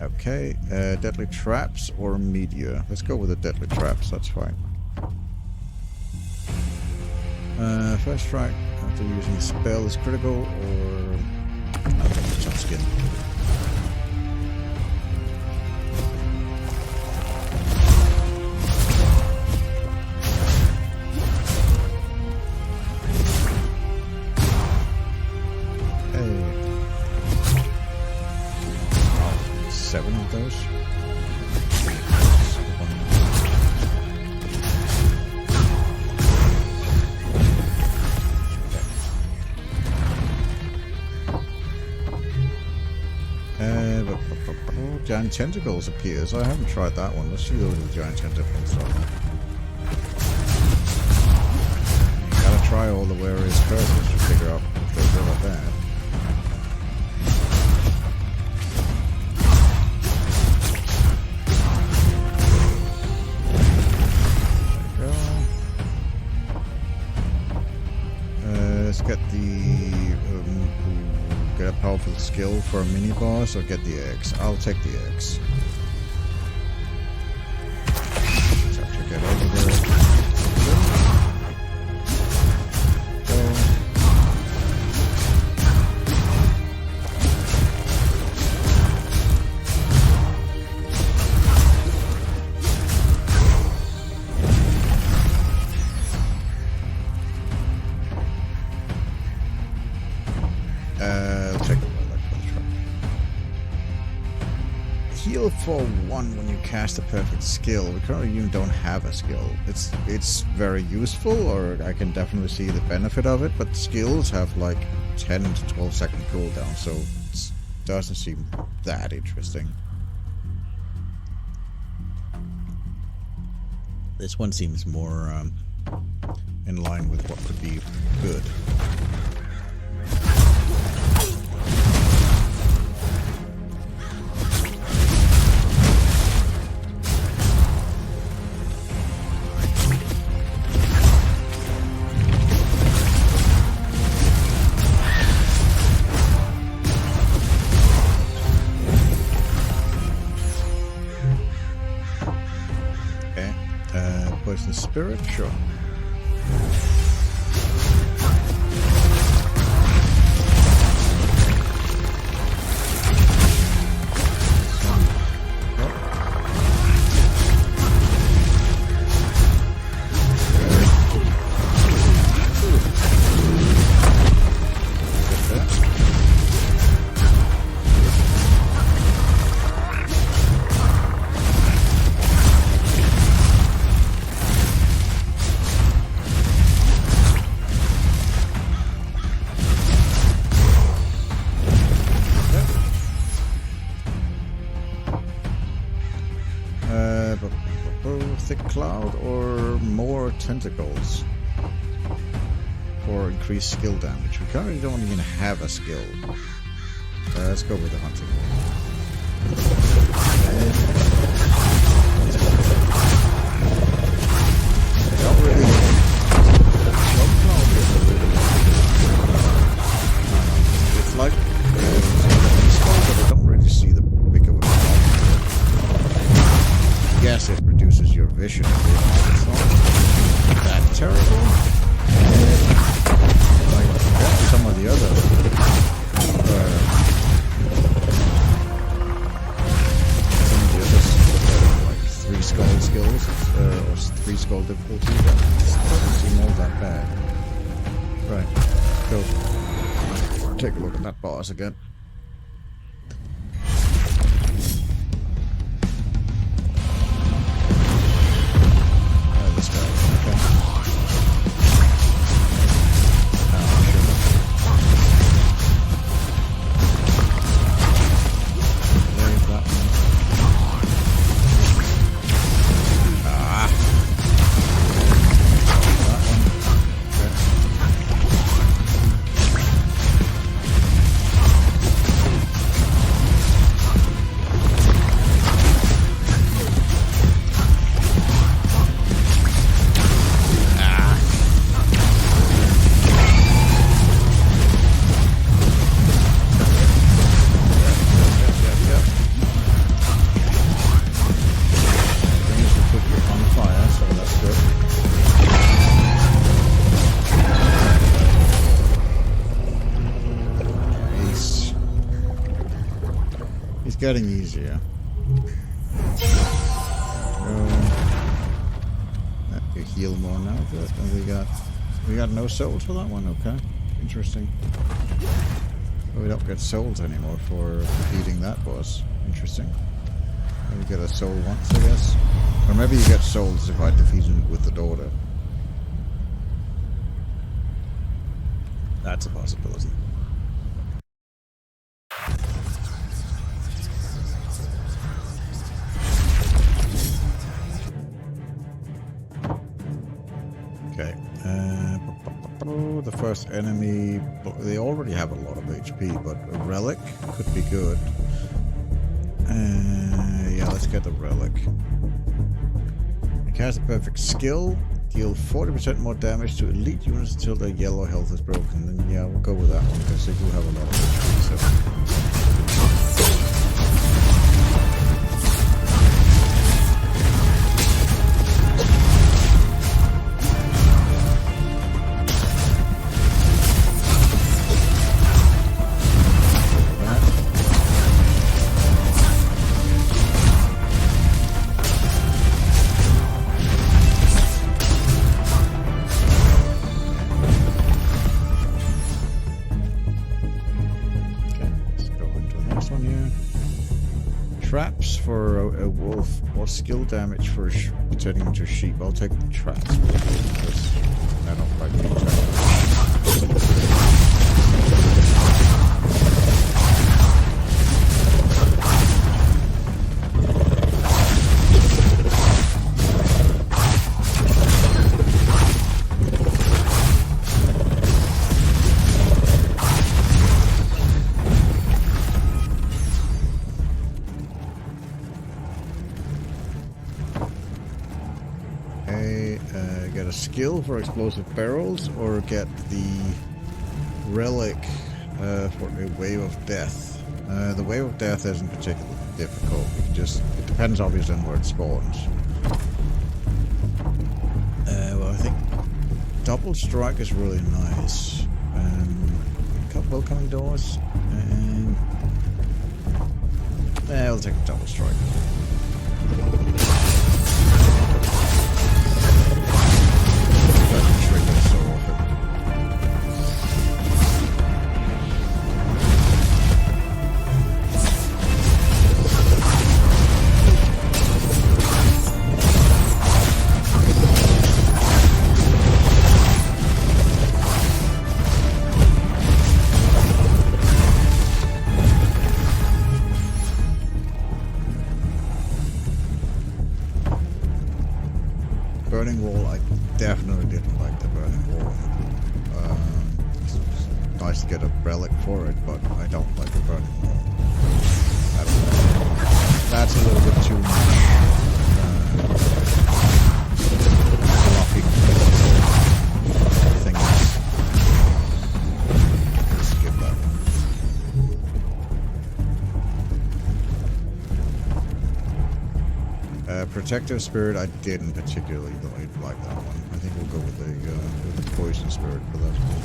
Okay, deadly traps or meteor. Let's go with the deadly traps. That's fine. First strike after using a spell is critical, or jump skin. Hey, 7 of those. Giant tentacles appears. I haven't tried that one. Let's see those with giant tentacles. You gotta try all the various curses to figure out if they're good or bad. There you go. Let's get the get a powerful skill for a mini boss, or get the eggs. I'll take the eggs. So to get over there. for one, when you cast a perfect skill, we currently even don't have a skill. It's very useful, or I can definitely see the benefit of it, but skills have like 10 to 12 second cooldown, so it doesn't seem that interesting. This one seems more in line with what could be good. Poison spirit, sure. Thick cloud or more tentacles for increased skill damage. We currently don't even have a skill. Let's go with the hunting. Not really. It's like but I don't really see the big of a problem. Yes, it reduces your vision. It's not that terrible. Like some of the other like 3 skull skills or 3 skull difficulty. That doesn't seem all that bad. Right, go take a look at that boss again. Getting easier. You heal more now. Good. And we got no souls for that one. Okay, interesting. Well, we don't get souls anymore for defeating that boss. Interesting. Maybe get a soul once, I guess. Or maybe you get souls if I defeat it with the daughter. That's a possibility. Okay, the first enemy, they already have a lot of HP, but a relic could be good. Yeah, let's get the relic. It has a perfect skill, deal 40% more damage to elite units until their yellow health is broken. Then yeah, we'll go with that one because they do have a lot of HP. So. Let's go for a wolf or skill damage for turning into a sheep. I'll take the traps because I don't like being get a skill for explosive barrels, or get the relic for a wave of death. The wave of death isn't particularly difficult. It depends obviously on where it spawns. Well, I think double strike is really nice. Welcoming doors. I'll take a double strike. Burning wall, I definitely didn't like the burning wall. It's nice to get a relic for it, but I don't like the burning wall. I don't know. That's a little bit too much. Blocking things. Let's skip that one. Protective Spirit, I didn't particularly like that one. I think we'll go with the Poison Spirit for that one.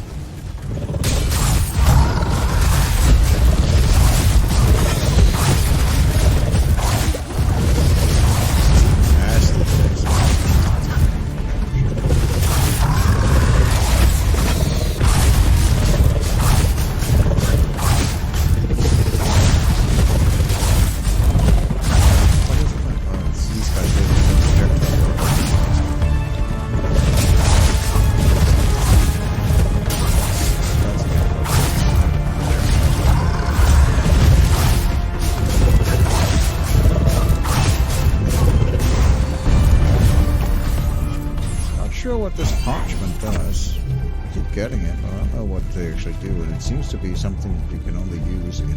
What this parchment does. I keep getting it, but I don't know what they actually do, and it seems to be something that you can only use in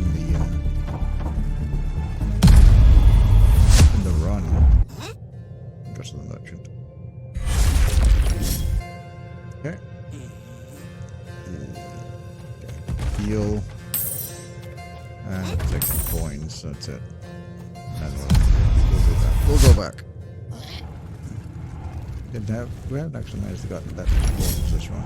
the run. Go to the merchant. Okay. Heal. And take some coins, that's it. And we'll do that. We'll go back. We haven't actually managed to get that performance this run.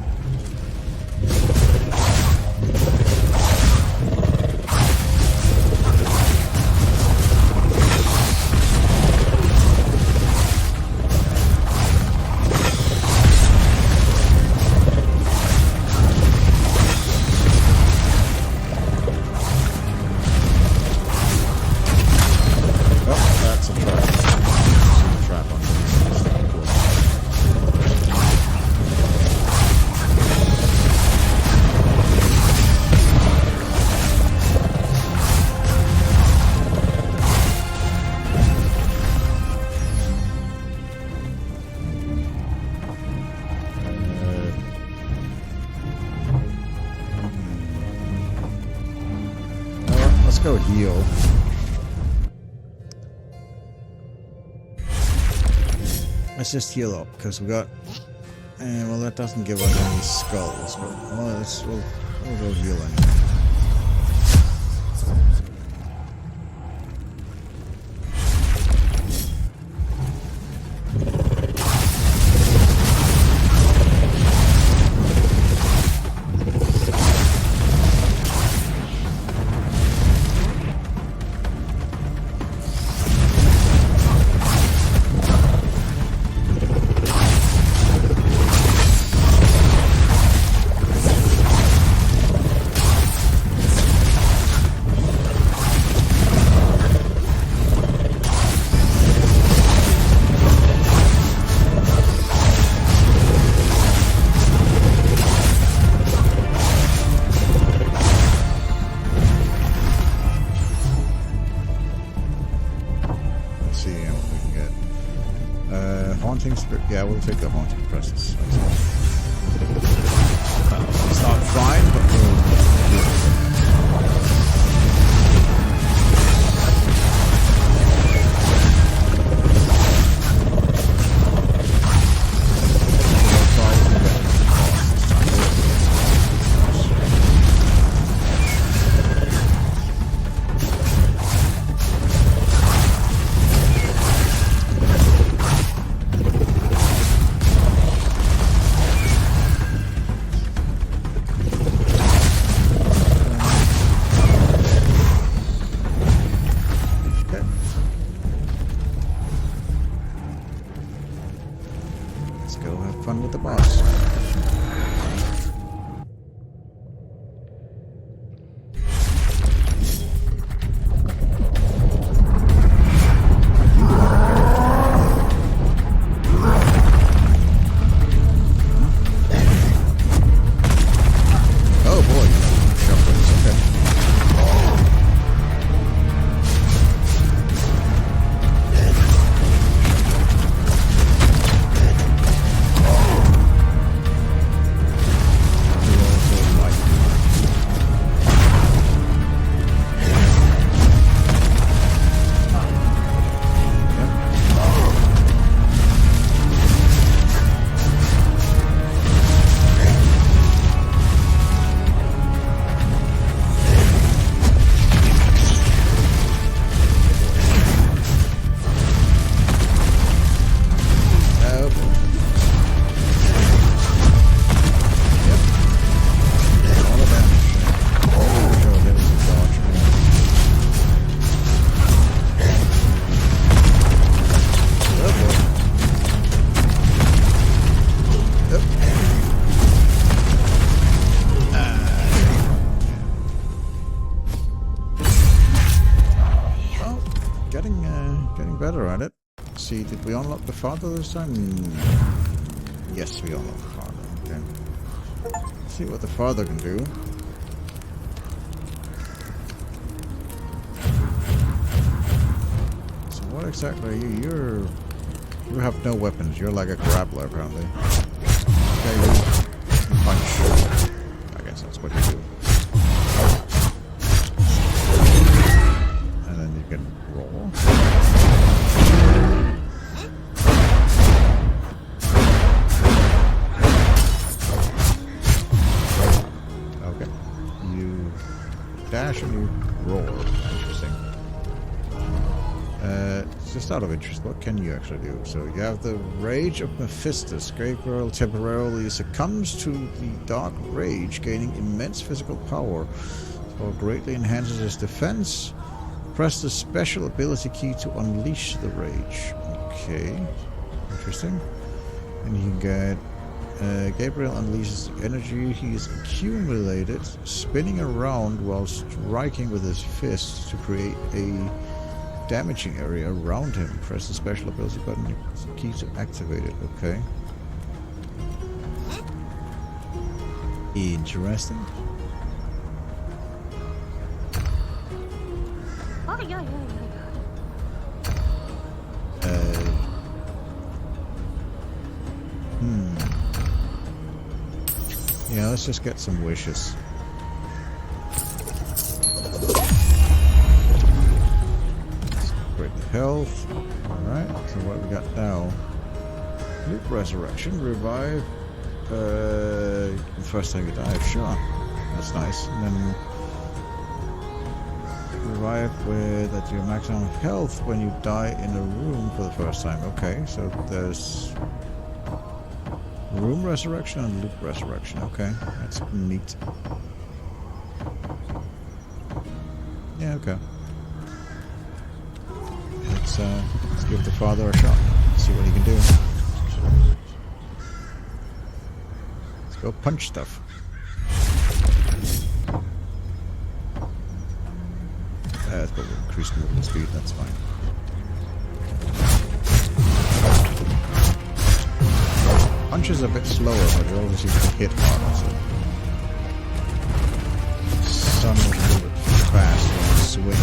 Oh, that's a trap. There's a trap on this. Let's go heal. Let's just heal up because we got. Well, that doesn't give us any skulls, but we'll go heal anyway. haunting spirit. Yeah, we'll take the haunting presence. It's not fine, but we'll do it. Did we unlock the father this time? Yes, we unlocked the father. Okay. Let's see what the father can do. So what exactly are you? You have no weapons. You're like a grappler, apparently. Okay, you punch. I guess that's what you do. And then you can roll. Dash and you roar. Interesting. Just out of interest, what can you actually do? So you have the Rage of Mephistus. Gabriel temporarily succumbs to the Dark Rage, gaining immense physical power. So greatly enhances his defense. Press the special ability key to unleash the rage. Okay. Interesting. And you can get Gabriel unleashes the energy he has accumulated, spinning around while striking with his fists to create a damaging area around him. Press the special ability button key to activate it. Okay. Interesting. Yeah, let's just get some wishes. Great health. Alright, so what we got now? Loop Resurrection, revive. The first time you die, sure. That's nice. And then revive with at your maximum health when you die in a room for the first time. Okay, so there's room resurrection and loop resurrection. Okay, that's neat. Yeah, okay. Let's give the father a shot. See what he can do. Let's go punch stuff. Let's go increase movement speed. That's fine. Punches a bit slower, but they always seem to hit harder. So some are a little bit fast when they swing.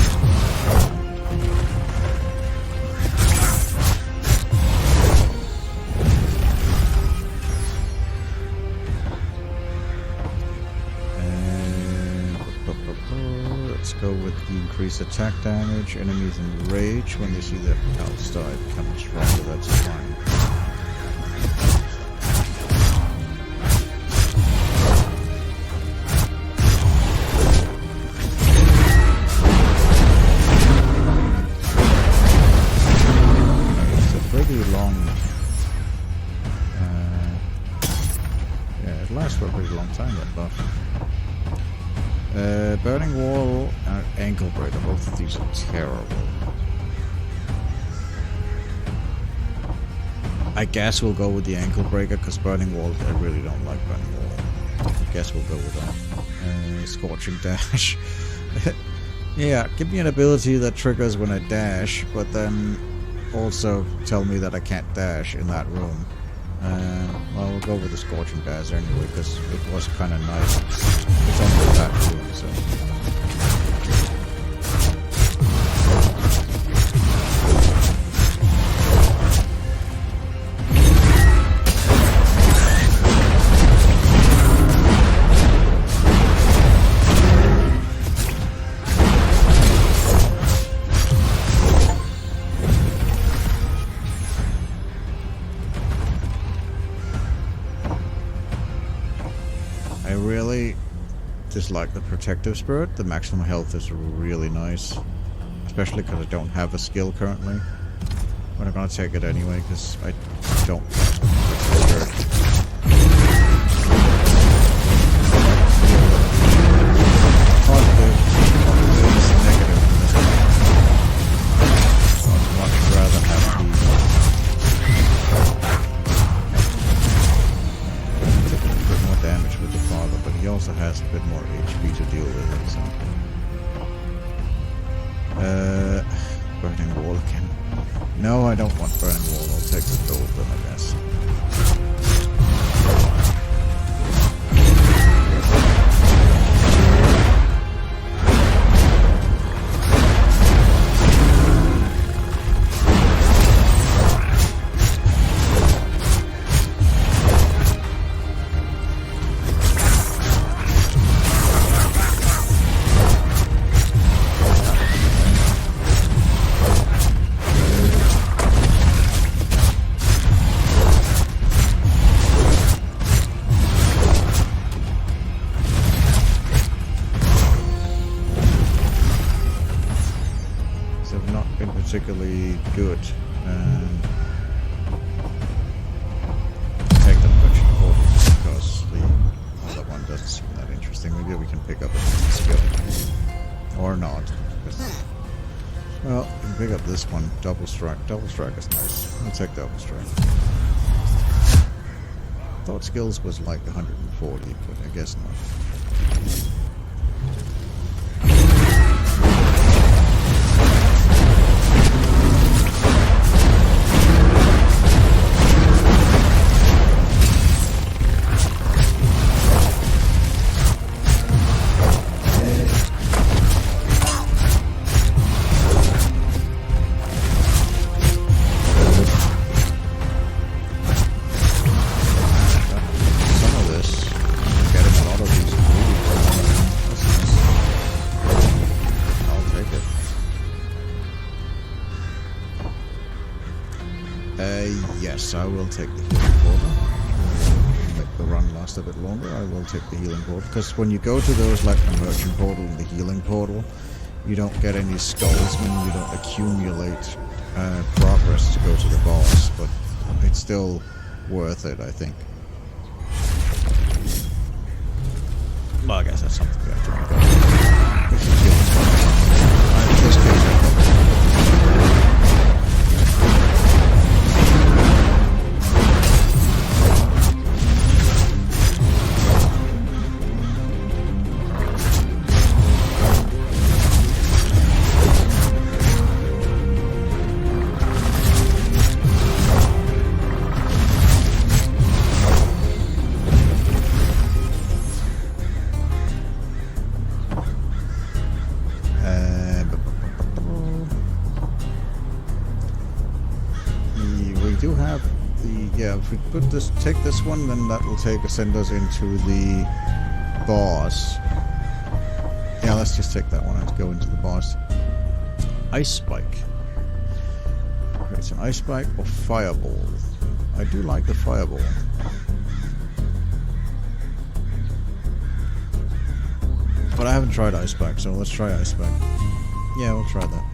Increase attack damage. Enemies enrage when they see their pals die become stronger. That's fine. It's a pretty long. Yeah, it lasts for a pretty long time, that buff. Burning Wall and Ankle Breaker, both of these are terrible. I guess we'll go with the Ankle Breaker, because Burning Wall, I really don't like Burning Wall. I guess we'll go with that. Scorching Dash. Yeah, give me an ability that triggers when I dash, but then also tell me that I can't dash in that room. Well, we'll go with the Scorching Dash anyway, because it was kind of nice. It's only that room, so... Dislike the Protective Spirit. The maximum health is really nice, especially because I don't have a skill currently. But I'm gonna take it anyway because I don't like Protective Spirit. Positive is negative. I'd much rather have damage with the father, but he also has a bit more HP to deal with it, so... Burning Wall again. No, I don't want Burning Wall. I'll take the gold then, I guess. Particularly good. Take the production portal because the other one doesn't seem that interesting. Maybe we can pick up a skill. Or not. Well, we can pick up this one. Double Strike. Double Strike is nice. I'll take Double Strike. Thought skills was like 140, but I guess not. Yes, I will take the healing portal. Make the run last a bit longer. I will take the healing portal because when you go to those like the merchant portal and the healing portal, you don't get any skullsmen. You don't accumulate progress to go to the boss, but it's still worth it, I think. Well, I guess that's something we have to make up. In this case, if we take this one, then that will send us into the boss. Yeah, let's just take that one and go into the boss. Ice Spike. It's an Ice Spike or Fireball. I do like the Fireball. But I haven't tried Ice Spike, so let's try Ice Spike. Yeah, we'll try that.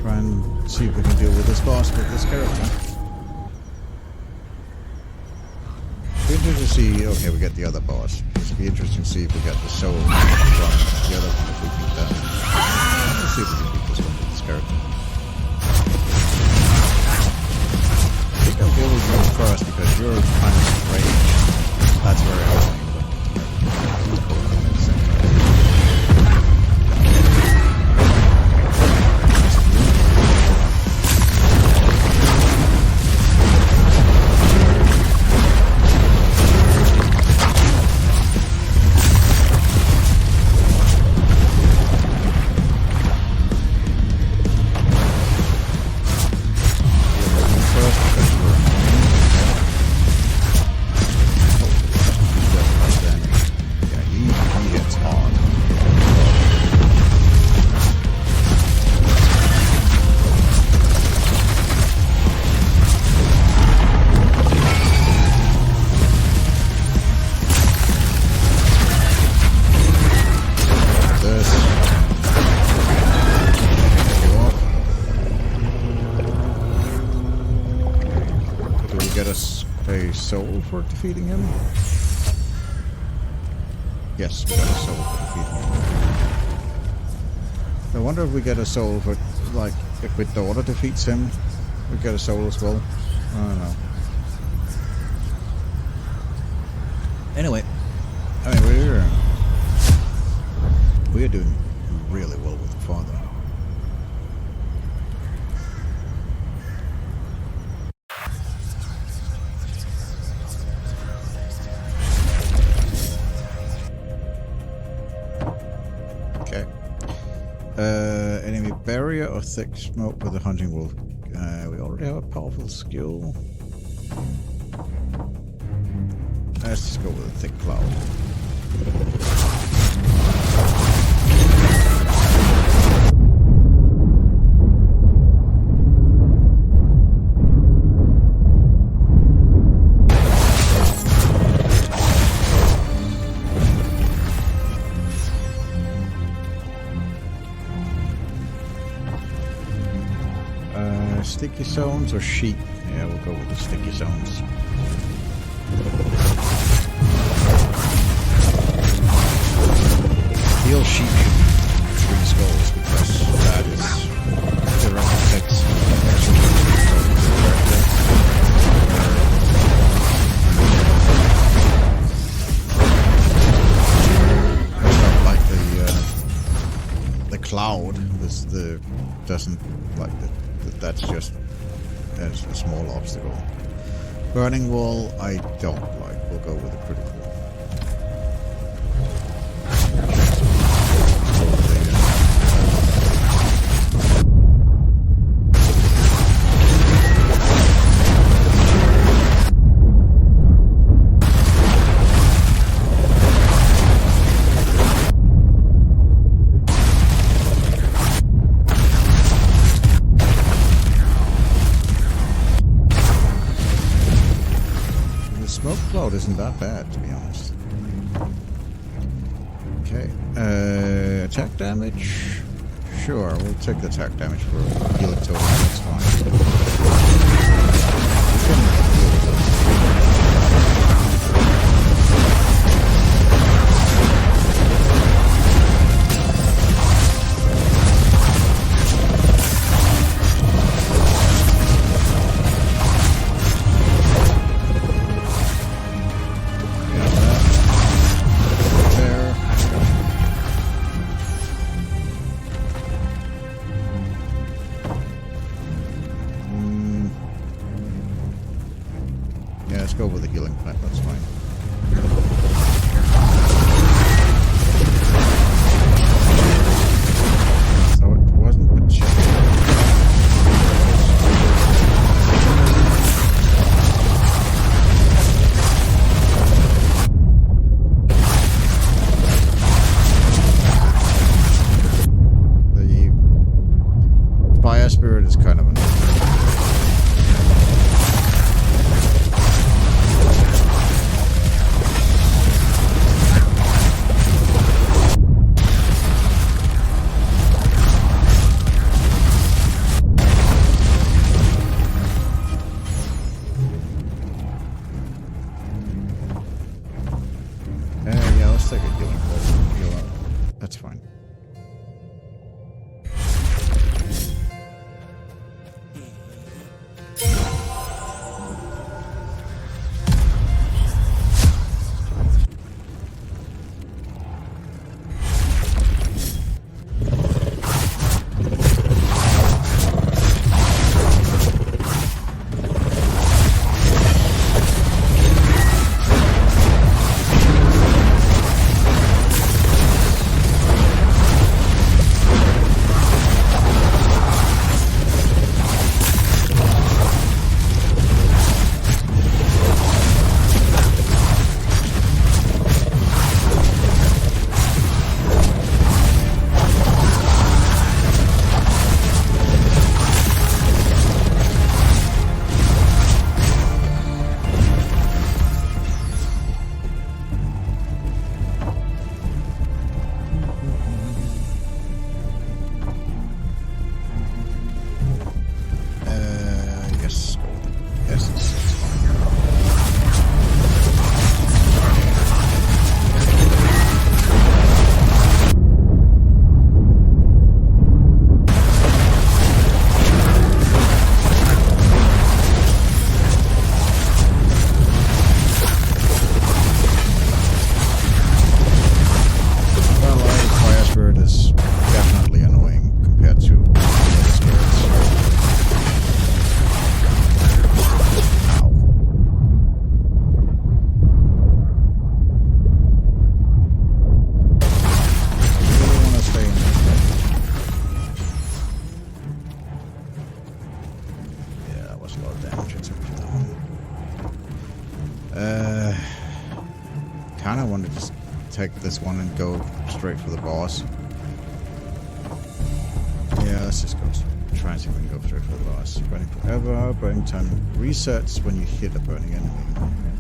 Try and see if we can deal with this boss with this character. Be interesting to see. Okay, we get the other boss. It'll be interesting to see if we get the soul from the other one. If we beat that, let's see if we can beat this one with this character. I think I'll deal with you first because you're kind of strange. That's very annoying. But he's cool at the same time. Soul for defeating him? Yes, we got a soul for defeating him. I wonder if we get a soul for, like, if my daughter defeats him, we get a soul as well. I don't know. Anyway, we're doing really well with the father. Enemy barrier or thick smoke with a hunting wolf. We already have a powerful skill. Let's just go with a thick cloud. Sticky zones or sheep? Yeah, we'll go with the sticky zones. Heal sheep should be 3 skulls because that is directly takes extra like the cloud. This doesn't like the. That's just a small obstacle. Burning wall, I don't like. We'll go with a critical. Isn't that bad, to be honest. Okay. Attack damage? Sure, we'll take the attack damage for healing total. That's fine. We can deal with those. let's go with the healing plant. That's fine. So it wasn't the chip. The fire spirit is kind of annoying. Yeah, let's take a healing point. Heal up. That's fine. Kinda want to just take this one and go straight for the boss. Yeah, let's just go try and see if we can go straight for the boss. Burning forever, burning time resets when you hit a burning enemy.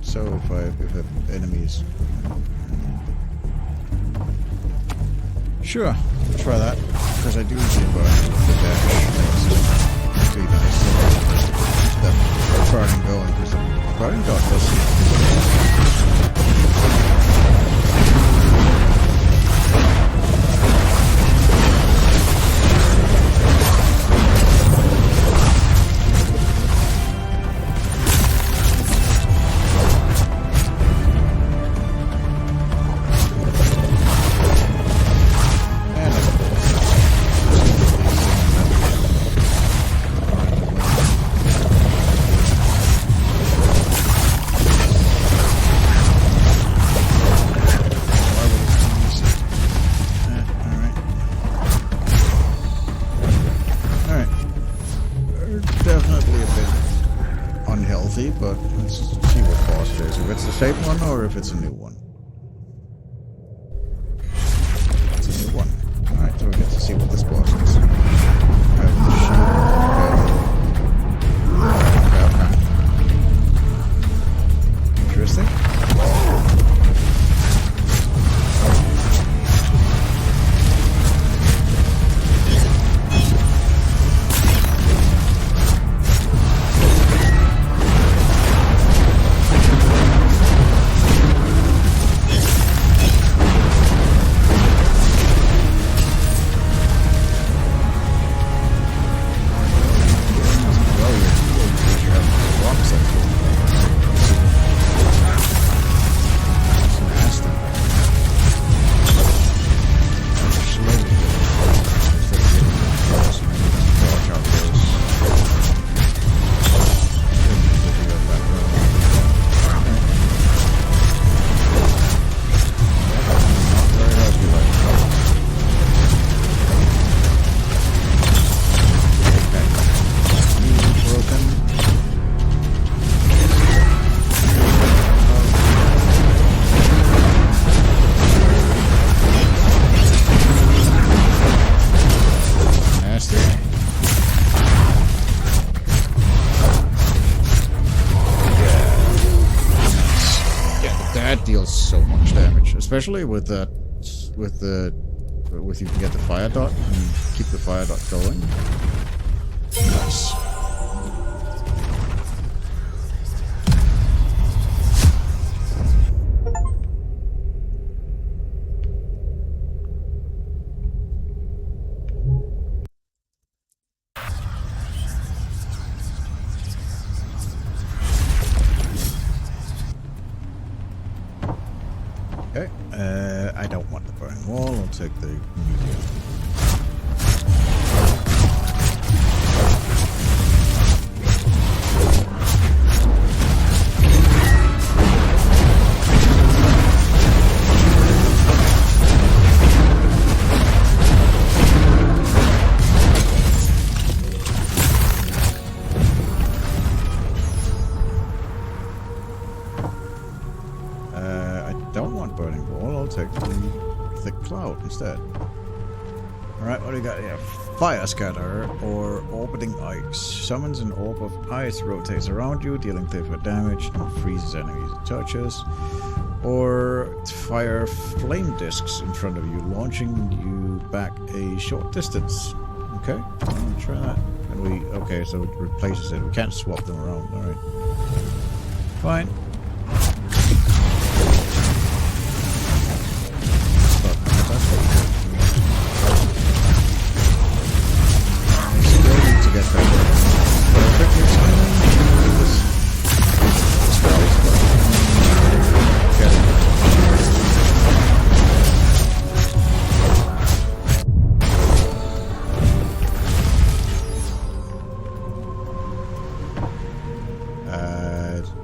So if an enemy is... Sure, we'll try that. Because I do see a burn the dash. It's pretty nice. That burning going, because the burning god does seem to but let's see what boss there is. If it's the same one or if it's a new one. It's a new one. Alright, so we get to see what this boss is. Alright, the shield. Okay. Interesting. deals so much damage, especially with that, with you can get the fire dot and keep the fire dot going. Nice. Okay, I don't want the burning wall, I'll take the medium. Instead. Alright, what do we got here? Fire Scatter or Orbiting Ice. Summons an orb of ice, rotates around you, dealing 34 damage, and freezes enemies it touches. Or fire flame discs in front of you, launching you back a short distance. Okay, I'll try that. And we, okay, so it replaces it. We can't swap them around, alright. Fine.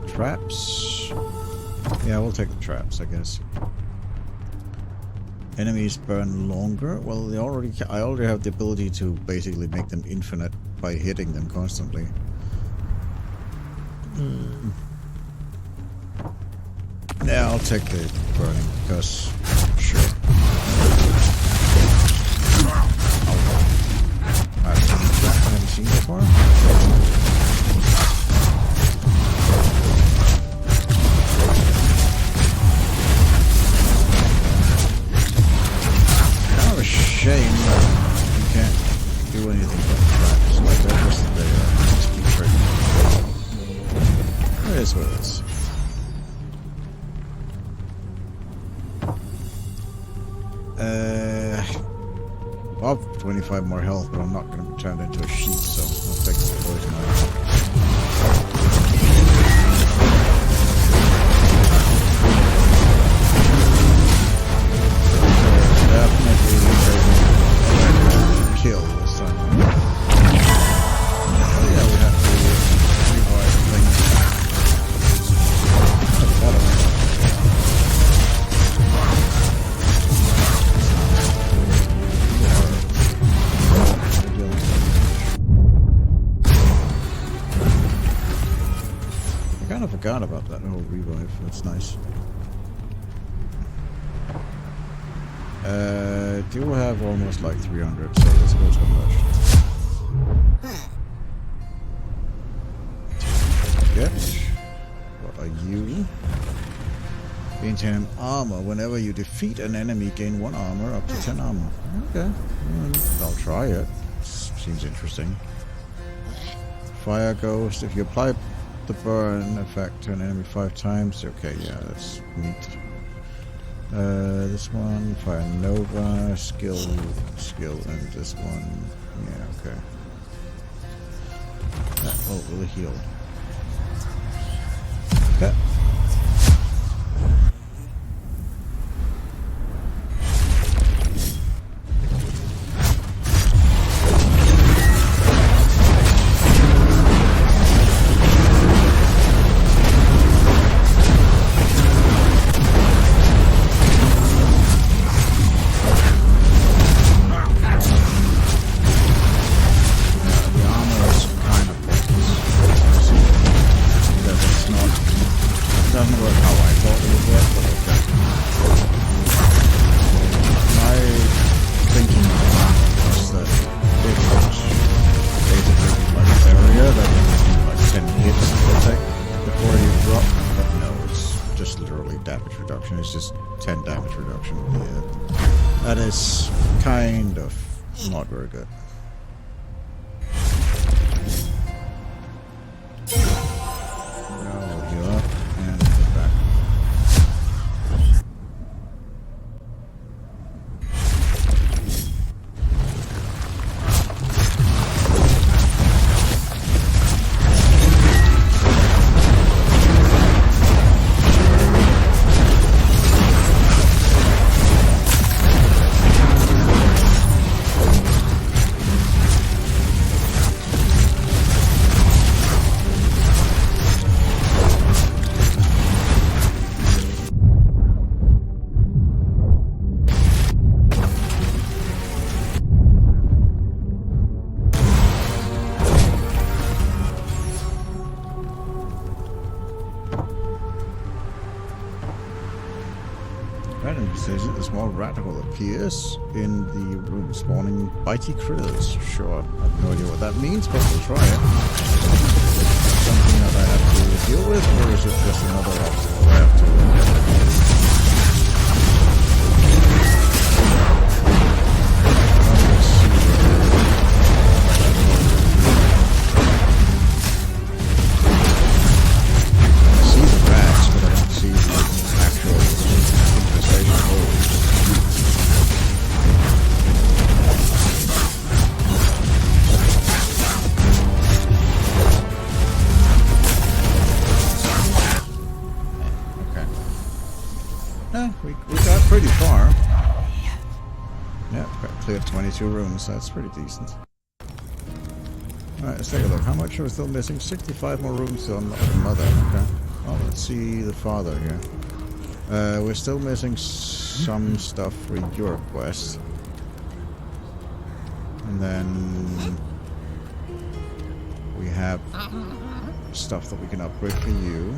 Traps. Yeah, we'll take the traps, I guess. Enemies burn longer. Well, I already have the ability to basically make them infinite by hitting them constantly. Yeah, I'll take the burning because sure. I haven't seen before. Shame that you can't do anything but traps. Like that, just they keep trading. It is what it is. Well, 25 more health, but I'm not going to be turned into a sheep, so I'll take the poison out. Kill this time. Oh yeah, we have to revive things. I kind of forgot about that whole revive. That's nice. Do have almost like 300, so let's go to conversion. Get. What are you? Gain 10 armor. Whenever you defeat an enemy, gain 1 armor up to 10 armor. Okay. I'll try it. Seems interesting. Fire Ghost. If you apply the burn effect to an enemy 5 times, okay, yeah, that's neat. This one, Fire Nova, skill, and this one, yeah, okay. That will heal. Okay. just literally damage reduction. It's just 10 damage reduction. Yeah. That is kind of not very good. Now we'll heal up and get back. A small radical appears in the room, spawning bitey critters. Sure, I have no idea what that means, but we'll try it. Something that I have to deal with, or is it just another obstacle I have to see the rats, but I don't see the actual infestation holes. We got pretty far. Yeah, got cleared 22 rooms, so that's pretty decent. Alright, let's take a look. How much are we still missing? 65 more rooms to unlock the mother. Okay. Well, let's see the father here. We're still missing some stuff for your quest. And then we have stuff that we can upgrade for you.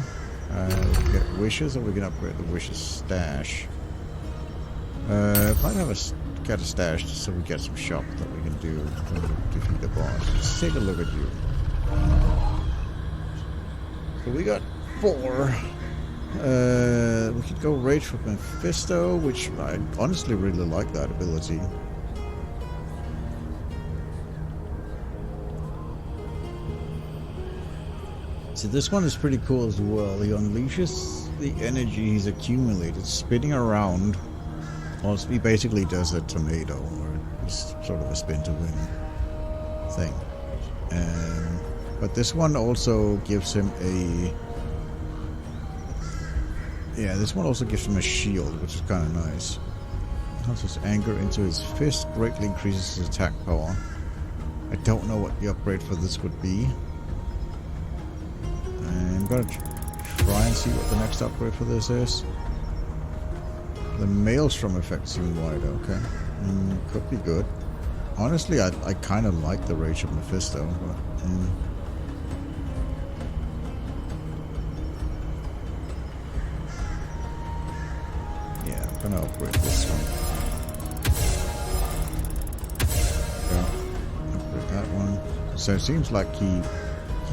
We can get wishes, or we can upgrade the wishes stash. Might have get a stash just so we get some shop that we can do when we defeat the boss. Let's take a look at you. So we got 4. We could go Rage for Mephisto, which I honestly really like that ability. So this one is pretty cool as well. He unleashes the energy he's accumulated, spinning around. Well, he basically does a tornado, or it's sort of a spin to win thing. But this one also gives him a... Yeah, this one also gives him a shield, which is kind of nice. Turns his anger into his fist, greatly increases his attack power. I don't know what the upgrade for this would be. I'm gonna try and see what the next upgrade for this is. The Maelstrom effect seemed wide, okay. Could be good. Honestly, I kind of like the Rage of Mephisto, but... yeah, I'm gonna upgrade this one. Yeah, upgrade that one. So it seems like he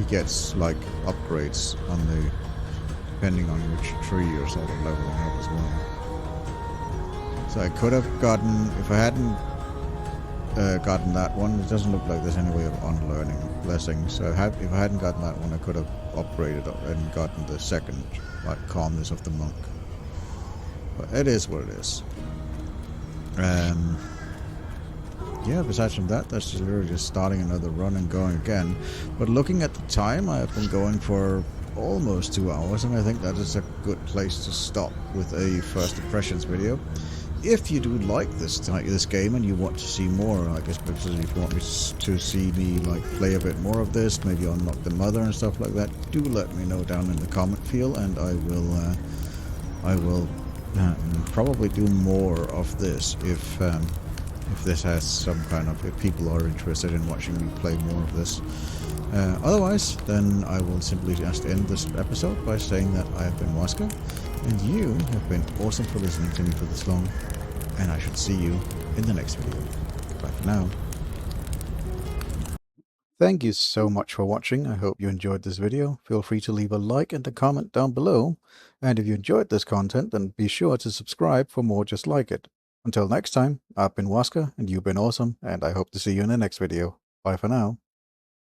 gets like upgrades on the... depending on which tree you're sort of leveling up as well. So I could have gotten, if I hadn't gotten that one, it doesn't look like there's any way of unlearning blessings. So if I hadn't gotten that one, I could have upgraded and gotten the second, like Calmness of the Monk. But it is what it is. Yeah, besides from that, that's just literally just starting another run and going again. But looking at the time, I have been going for almost 2 hours, and I think that is a good place to stop with a first impressions video. If you do like this game and you want to see more, like especially if you want me to see me like play a bit more of this, maybe unlock the mother and stuff like that, do let me know down in the comment field, and I will probably do more of this if this has some kind of, if people are interested in watching me play more of this. Otherwise, then I will simply just end this episode by saying that I have been Wazka, and you have been awesome for listening to me for this long, and I shall see you in the next video. Bye for now. Thank you so much for watching. I hope you enjoyed this video. Feel free to leave a like and a comment down below. And if you enjoyed this content, then be sure to subscribe for more just like it. Until next time, I've been Waska and you've been awesome, and I hope to see you in the next video. Bye for now.